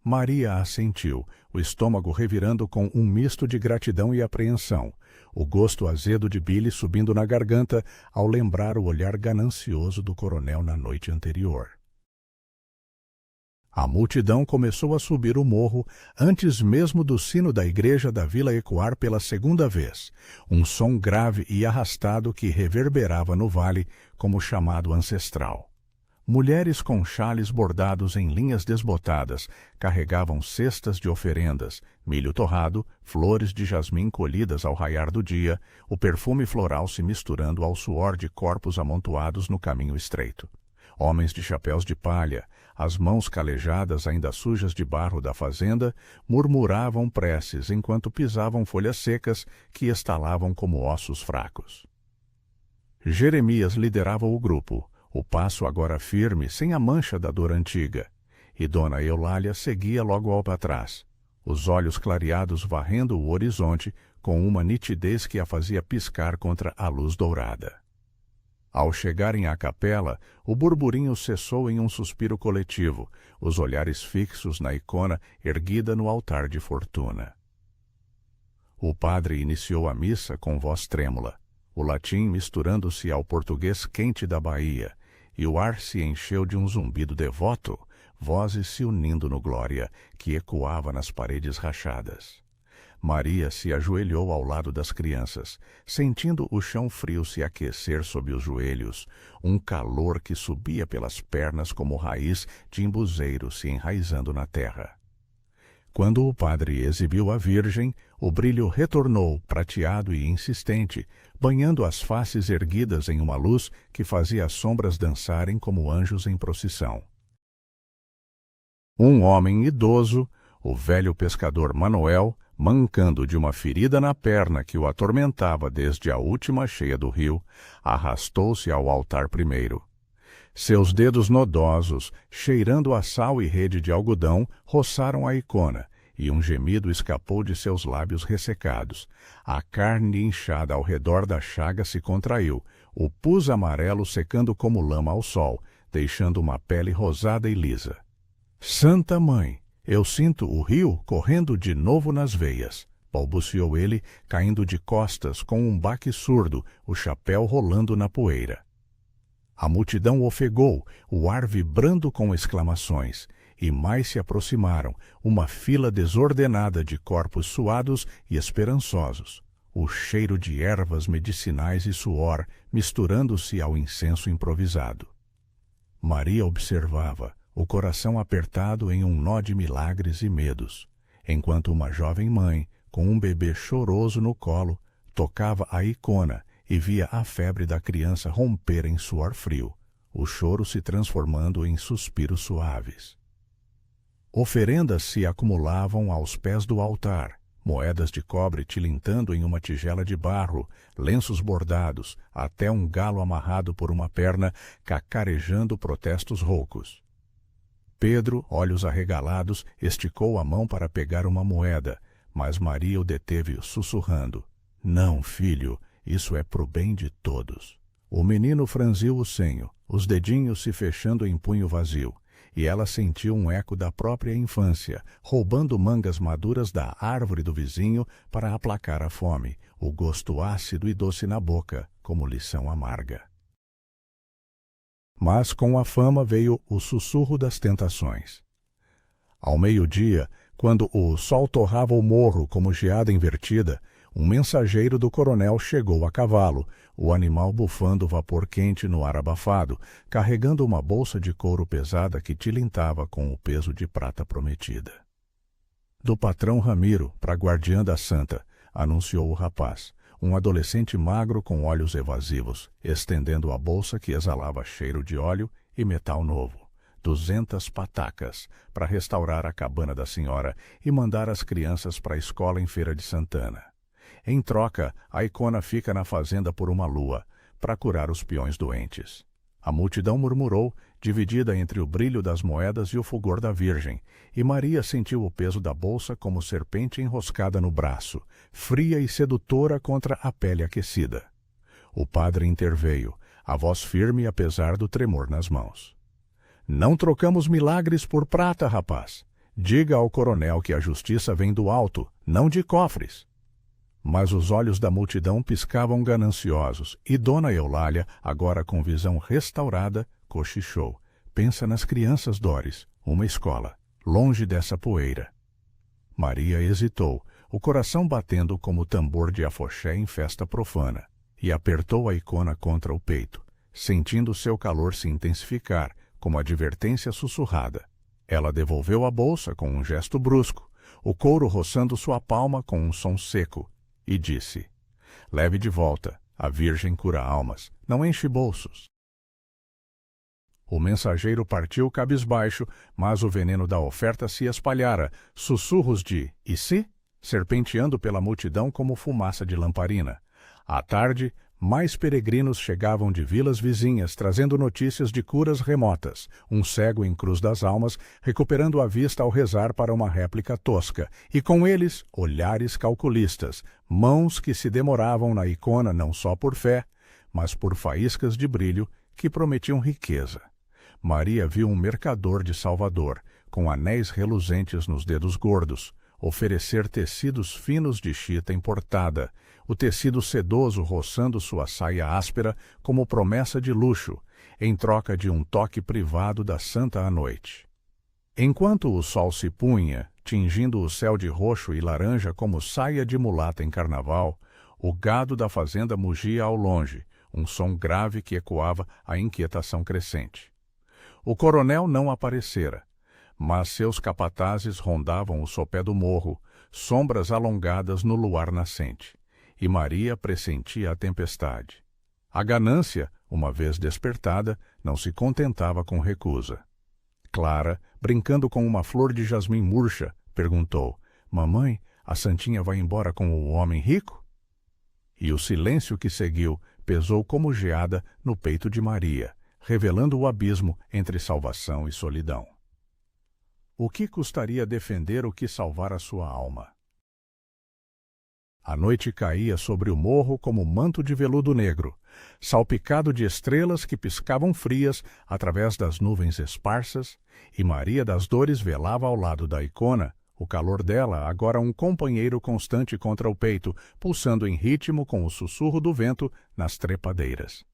Maria assentiu, o estômago revirando com um misto de gratidão e apreensão, o gosto azedo de bile subindo na garganta ao lembrar o olhar ganancioso do coronel na noite anterior. A multidão começou a subir o morro antes mesmo do sino da igreja da vila ecoar pela segunda vez, um som grave e arrastado que reverberava no vale como chamado ancestral. Mulheres com xales bordados em linhas desbotadas carregavam cestas de oferendas, milho torrado, flores de jasmim colhidas ao raiar do dia, o perfume floral se misturando ao suor de corpos amontoados no caminho estreito. Homens de chapéus de palha, as mãos calejadas ainda sujas de barro da fazenda, murmuravam preces enquanto pisavam folhas secas que estalavam como ossos fracos. Jeremias liderava o grupo, o passo agora firme, sem a mancha da dor antiga, e Dona Eulália seguia logo ao atrás, os olhos clareados varrendo o horizonte com uma nitidez que a fazia piscar contra a luz dourada. Ao chegarem à capela, o burburinho cessou em um suspiro coletivo, os olhares fixos na Icona erguida no altar de fortuna. O padre iniciou a missa com voz trêmula, o latim misturando-se ao português quente da Bahia, e o ar se encheu de um zumbido devoto, vozes se unindo no glória, que ecoava nas paredes rachadas. Maria se ajoelhou ao lado das crianças, sentindo o chão frio se aquecer sob os joelhos, um calor que subia pelas pernas como raiz de embuzeiro se enraizando na terra. Quando o padre exibiu a Virgem, o brilho retornou, prateado e insistente, banhando as faces erguidas em uma luz que fazia as sombras dançarem como anjos em procissão. Um homem idoso, o velho pescador Manuel, mancando de uma ferida na perna que o atormentava desde a última cheia do rio, arrastou-se ao altar primeiro. Seus dedos nodosos, cheirando a sal e rede de algodão, roçaram a Icona, e um gemido escapou de seus lábios ressecados. A carne inchada ao redor da chaga se contraiu, o pus amarelo secando como lama ao sol, deixando uma pele rosada e lisa. Santa Mãe, eu sinto o rio correndo de novo nas veias, balbuciou ele, caindo de costas com um baque surdo, o chapéu rolando na poeira. A multidão ofegou, o ar vibrando com exclamações, e mais se aproximaram, uma fila desordenada de corpos suados e esperançosos, o cheiro de ervas medicinais e suor misturando-se ao incenso improvisado. Maria observava, o coração apertado em um nó de milagres e medos, enquanto uma jovem mãe, com um bebê choroso no colo, tocava a Icona e via a febre da criança romper em suor frio, o choro se transformando em suspiros suaves. Oferendas se acumulavam aos pés do altar, moedas de cobre tilintando em uma tigela de barro, lenços bordados, até um galo amarrado por uma perna, cacarejando protestos roucos. Pedro, olhos arregalados, esticou a mão para pegar uma moeda, mas Maria o deteve sussurrando: "Não, filho, isso é pro bem de todos." O menino franziu o senho, os dedinhos se fechando em punho vazio, e ela sentiu um eco da própria infância, roubando mangas maduras da árvore do vizinho para aplacar a fome, o gosto ácido e doce na boca, como lição amarga. Mas com a fama veio o sussurro das tentações. Ao meio-dia, quando o sol torrava o morro como geada invertida, um mensageiro do coronel chegou a cavalo, o animal bufando vapor quente no ar abafado, carregando uma bolsa de couro pesada que tilintava com o peso de prata prometida. "Do patrão Ramiro, para guardiã da santa", anunciou o rapaz, um adolescente magro com olhos evasivos, estendendo a bolsa que exalava cheiro de óleo e metal novo. 200 patacas, para restaurar a cabana da senhora e mandar as crianças para a escola em Feira de Santana. Em troca, a Icona fica na fazenda por uma lua, para curar os peões doentes. A multidão murmurou, dividida entre o brilho das moedas e o fulgor da Virgem, e Maria sentiu o peso da bolsa como serpente enroscada no braço, fria e sedutora contra a pele aquecida. O padre interveio, a voz firme apesar do tremor nas mãos. "Não trocamos milagres por prata, rapaz. Diga ao coronel que a justiça vem do alto, não de cofres." Mas os olhos da multidão piscavam gananciosos, e Dona Eulália, agora com visão restaurada, cochichou: "Pensa nas crianças, Doris, uma escola, longe dessa poeira." Maria hesitou, o coração batendo como tambor de afoxé em festa profana, e apertou a Icona contra o peito, sentindo seu calor se intensificar, como advertência sussurrada. Ela devolveu a bolsa com um gesto brusco, o couro roçando sua palma com um som seco, e disse: "Leve de volta, a Virgem cura almas, não enche bolsos." O mensageiro partiu cabisbaixo, mas o veneno da oferta se espalhara, sussurros de "e se?" serpenteando pela multidão como fumaça de lamparina. À tarde, mais peregrinos chegavam de vilas vizinhas, trazendo notícias de curas remotas, um cego em Cruz das Almas recuperando a vista ao rezar para uma réplica tosca, e com eles olhares calculistas, mãos que se demoravam na Icona não só por fé, mas por faíscas de brilho que prometiam riqueza. Maria viu um mercador de Salvador, com anéis reluzentes nos dedos gordos, oferecer tecidos finos de chita importada, o tecido sedoso roçando sua saia áspera como promessa de luxo, em troca de um toque privado da santa à noite. Enquanto o sol se punha, tingindo o céu de roxo e laranja como saia de mulata em carnaval, o gado da fazenda mugia ao longe, um som grave que ecoava a inquietação crescente. O coronel não aparecera, mas seus capatazes rondavam o sopé do morro, sombras alongadas no luar nascente, e Maria pressentia a tempestade. A ganância, uma vez despertada, não se contentava com recusa. Clara, brincando com uma flor de jasmim murcha, perguntou: "Mamãe, a santinha vai embora com o homem rico?" E o silêncio que seguiu pesou como geada no peito de Maria, revelando o abismo entre salvação e solidão. O que custaria defender o que salvar a sua alma? A noite caía sobre o morro como manto de veludo negro, salpicado de estrelas que piscavam frias através das nuvens esparsas, e Maria das Dores velava ao lado da Icona, o calor dela agora um companheiro constante contra o peito, pulsando em ritmo com o sussurro do vento nas trepadeiras.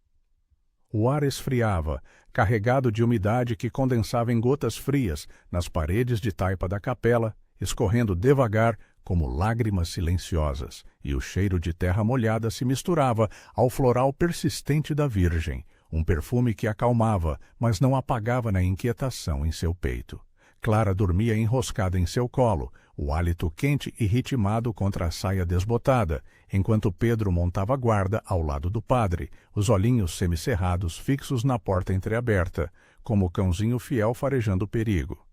O ar esfriava, carregado de umidade que condensava em gotas frias nas paredes de taipa da capela, escorrendo devagar como lágrimas silenciosas, e o cheiro de terra molhada se misturava ao floral persistente da Virgem, um perfume que acalmava, mas não apagava na inquietação em seu peito. Clara dormia enroscada em seu colo, o hálito quente e ritmado contra a saia desbotada, enquanto Pedro montava guarda ao lado do padre, os olhinhos semicerrados fixos na porta entreaberta, como o cãozinho fiel farejando perigo.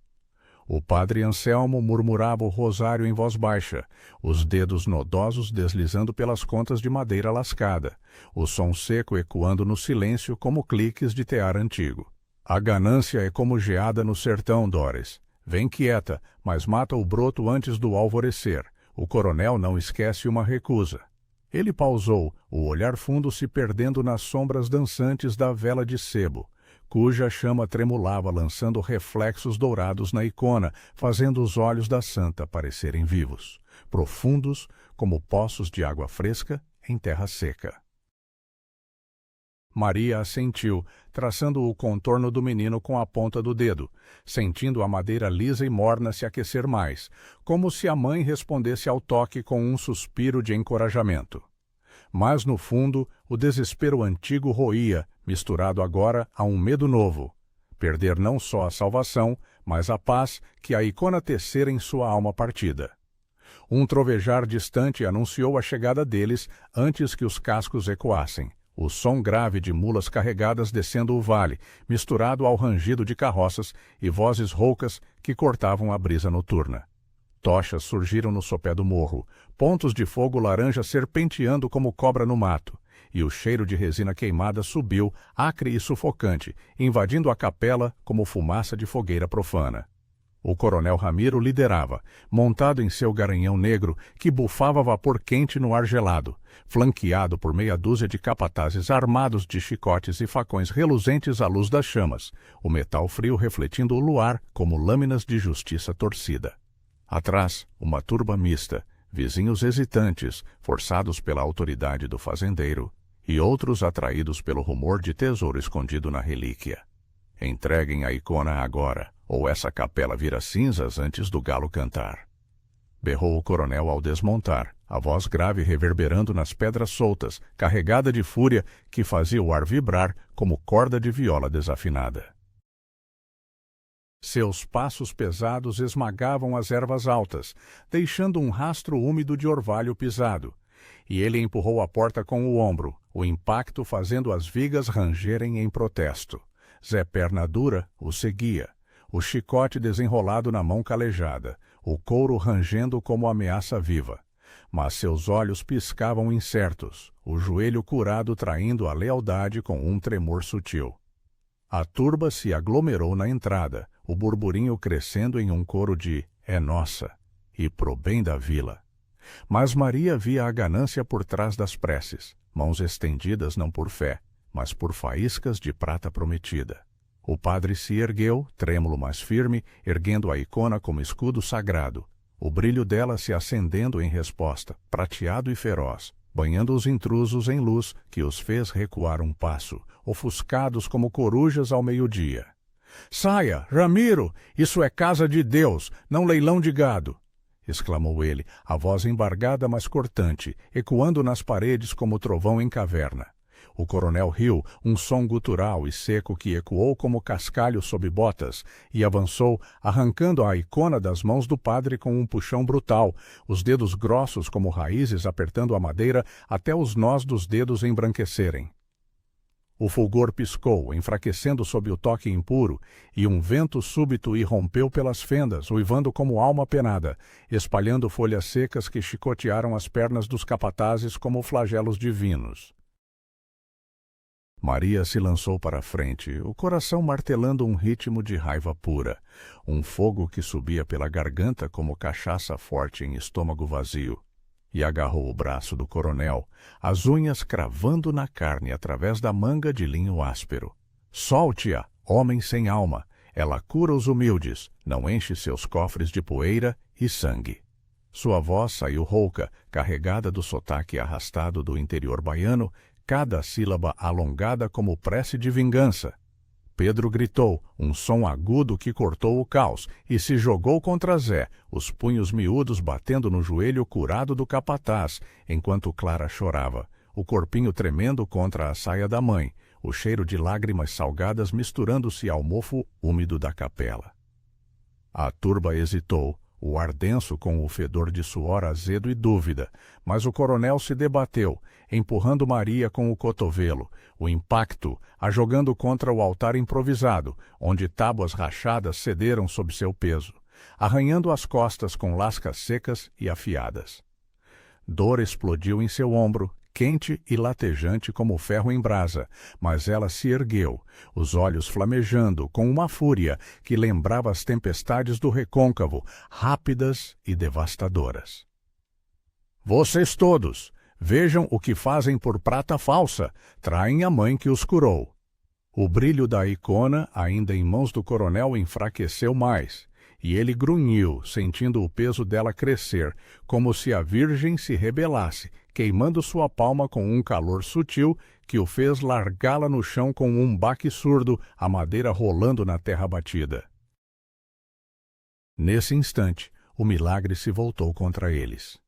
O padre Anselmo murmurava o rosário em voz baixa, os dedos nodosos deslizando pelas contas de madeira lascada, o som seco ecoando no silêncio como cliques de tear antigo. A ganância é como geada no sertão, Doris. Vem quieta, mas mata o broto antes do alvorecer. O coronel não esquece uma recusa. Ele pausou, o olhar fundo se perdendo nas sombras dançantes da vela de sebo, cuja chama tremulava lançando reflexos dourados na Icona, fazendo os olhos da santa parecerem vivos, profundos como poços de água fresca em terra seca. Maria assentiu, traçando o contorno do menino com a ponta do dedo, sentindo a madeira lisa e morna se aquecer mais, como se a mãe respondesse ao toque com um suspiro de encorajamento. Mas, no fundo, o desespero antigo roía, misturado agora a um medo novo. Perder não só a salvação, mas a paz que a Icona tecera em sua alma partida. Um trovejar distante anunciou a chegada deles antes que os cascos ecoassem. O som grave de mulas carregadas descendo o vale, misturado ao rangido de carroças e vozes roucas que cortavam a brisa noturna. Tochas surgiram no sopé do morro, pontos de fogo laranja serpenteando como cobra no mato, e o cheiro de resina queimada subiu, acre e sufocante, invadindo a capela como fumaça de fogueira profana. O coronel Ramiro liderava, montado em seu garanhão negro que bufava vapor quente no ar gelado, flanqueado por meia dúzia de capatazes armados de chicotes e facões reluzentes à luz das chamas, o metal frio refletindo o luar como lâminas de justiça torcida. Atrás, uma turba mista, vizinhos hesitantes, forçados pela autoridade do fazendeiro, e outros atraídos pelo rumor de tesouro escondido na relíquia. Entreguem a Icona agora, ou essa capela vira cinzas antes do galo cantar. Berrou o coronel ao desmontar, a voz grave reverberando nas pedras soltas, carregada de fúria que fazia o ar vibrar como corda de viola desafinada. Seus passos pesados esmagavam as ervas altas, deixando um rastro úmido de orvalho pisado, e ele empurrou a porta com o ombro, o impacto fazendo as vigas rangerem em protesto. Zé Perna Dura o seguia, o chicote desenrolado na mão calejada, o couro rangendo como ameaça viva. Mas seus olhos piscavam incertos, o joelho curado traindo a lealdade com um tremor sutil. A turba se aglomerou na entrada, o burburinho crescendo em um coro de "é nossa" e "pro bem da vila". Mas Maria via a ganância por trás das preces, mãos estendidas não por fé, mas por faíscas de prata prometida. O padre se ergueu, trêmulo mas firme, erguendo a Icona como escudo sagrado, o brilho dela se acendendo em resposta, prateado e feroz, banhando os intrusos em luz que os fez recuar um passo, ofuscados como corujas ao meio-dia. "Saia, Ramiro! Isso é casa de Deus, não leilão de gado!" exclamou ele, a voz embargada mas cortante, ecoando nas paredes como trovão em caverna. O coronel riu, um som gutural e seco que ecoou como cascalho sob botas, e avançou, arrancando a Icona das mãos do padre com um puxão brutal, os dedos grossos como raízes apertando a madeira até os nós dos dedos embranquecerem. O fulgor piscou, enfraquecendo sob o toque impuro, e um vento súbito irrompeu pelas fendas, uivando como alma penada, espalhando folhas secas que chicotearam as pernas dos capatazes como flagelos divinos. Maria se lançou para a frente, o coração martelando um ritmo de raiva pura, um fogo que subia pela garganta como cachaça forte em estômago vazio, e agarrou o braço do coronel, as unhas cravando na carne através da manga de linho áspero. Solte-a, homem sem alma, ela cura os humildes, não enche seus cofres de poeira e sangue. Sua voz saiu rouca, carregada do sotaque arrastado do interior baiano, cada sílaba alongada como prece de vingança. Pedro gritou, um som agudo que cortou o caos, e se jogou contra Zé, os punhos miúdos batendo no joelho curado do capataz, enquanto Clara chorava, o corpinho tremendo contra a saia da mãe, o cheiro de lágrimas salgadas misturando-se ao mofo úmido da capela. A turba hesitou, o ar denso com o fedor de suor azedo e dúvida, mas o coronel se debateu, empurrando Maria com o cotovelo, o impacto a jogando contra o altar improvisado, onde tábuas rachadas cederam sob seu peso, arranhando as costas com lascas secas e afiadas. Dor explodiu em seu ombro, quente e latejante como ferro em brasa, mas ela se ergueu, os olhos flamejando com uma fúria que lembrava as tempestades do recôncavo, rápidas e devastadoras. Vocês todos, vejam o que fazem por prata falsa, traem a mãe que os curou. O brilho da icona, ainda em mãos do coronel, enfraqueceu mais, e ele grunhiu, sentindo o peso dela crescer, como se a virgem se rebelasse, queimando sua palma com um calor sutil que o fez largá-la no chão com um baque surdo, a madeira rolando na terra batida. Nesse instante, o milagre se voltou contra eles.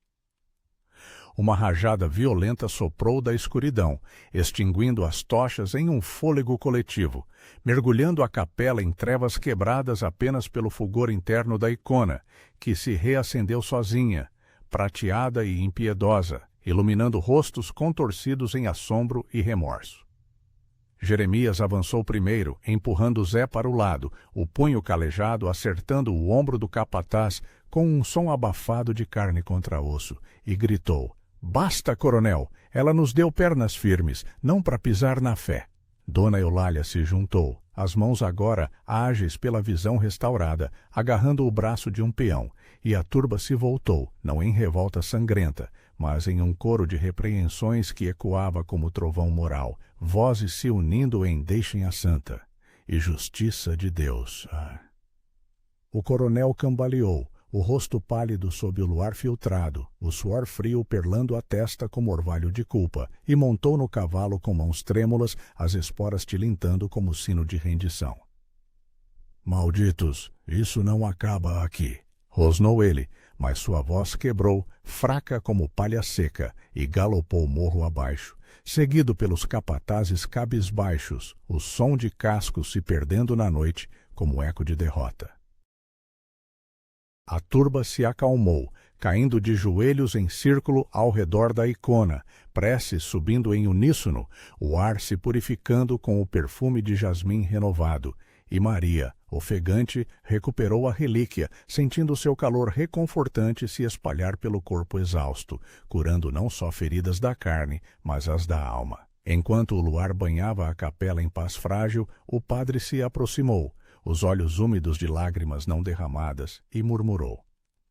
Uma rajada violenta soprou da escuridão, extinguindo as tochas em um fôlego coletivo, mergulhando a capela em trevas quebradas apenas pelo fulgor interno da icona, que se reacendeu sozinha, prateada e impiedosa, iluminando rostos contorcidos em assombro e remorso. Jeremias avançou primeiro, empurrando Zé para o lado, o punho calejado acertando o ombro do capataz com um som abafado de carne contra osso, e gritou: "Basta, coronel! Ela nos deu pernas firmes, não para pisar na fé." Dona Eulália se juntou, as mãos agora ágeis pela visão restaurada, agarrando o braço de um peão, e a turba se voltou, não em revolta sangrenta, mas em um coro de repreensões que ecoava como trovão moral, vozes se unindo em "Deixem a santa" e "Justiça de Deus." O coronel cambaleou, o rosto pálido sob o luar filtrado, o suor frio perlando a testa como orvalho de culpa, e montou no cavalo com mãos trêmulas, as esporas tilintando como sino de rendição. "Malditos, isso não acaba aqui", rosnou ele, mas sua voz quebrou, fraca como palha seca, e galopou morro abaixo, seguido pelos capatazes cabisbaixos, o som de cascos se perdendo na noite como eco de derrota. A turba se acalmou, caindo de joelhos em círculo ao redor da icona, preces subindo em uníssono, o ar se purificando com o perfume de jasmim renovado, e Maria, ofegante, recuperou a relíquia, sentindo seu calor reconfortante se espalhar pelo corpo exausto, curando não só feridas da carne, mas as da alma. Enquanto o luar banhava a capela em paz frágil, o padre se aproximou, os olhos úmidos de lágrimas não derramadas, e murmurou: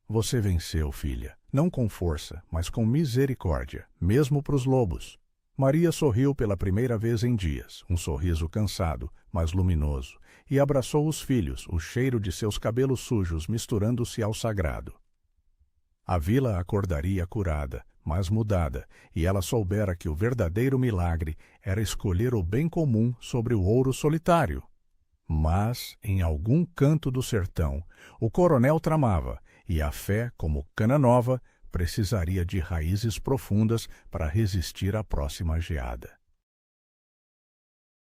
"Você venceu, filha, não com força, mas com misericórdia, mesmo para os lobos." Maria sorriu pela primeira vez em dias, um sorriso cansado, mas luminoso, e abraçou os filhos, o cheiro de seus cabelos sujos misturando-se ao sagrado. A vila acordaria curada, mas mudada, e ela soubera que o verdadeiro milagre era escolher o bem comum sobre o ouro solitário. Mas, em algum canto do sertão, o coronel tramava, e a fé, como cana nova, precisaria de raízes profundas para resistir à próxima geada.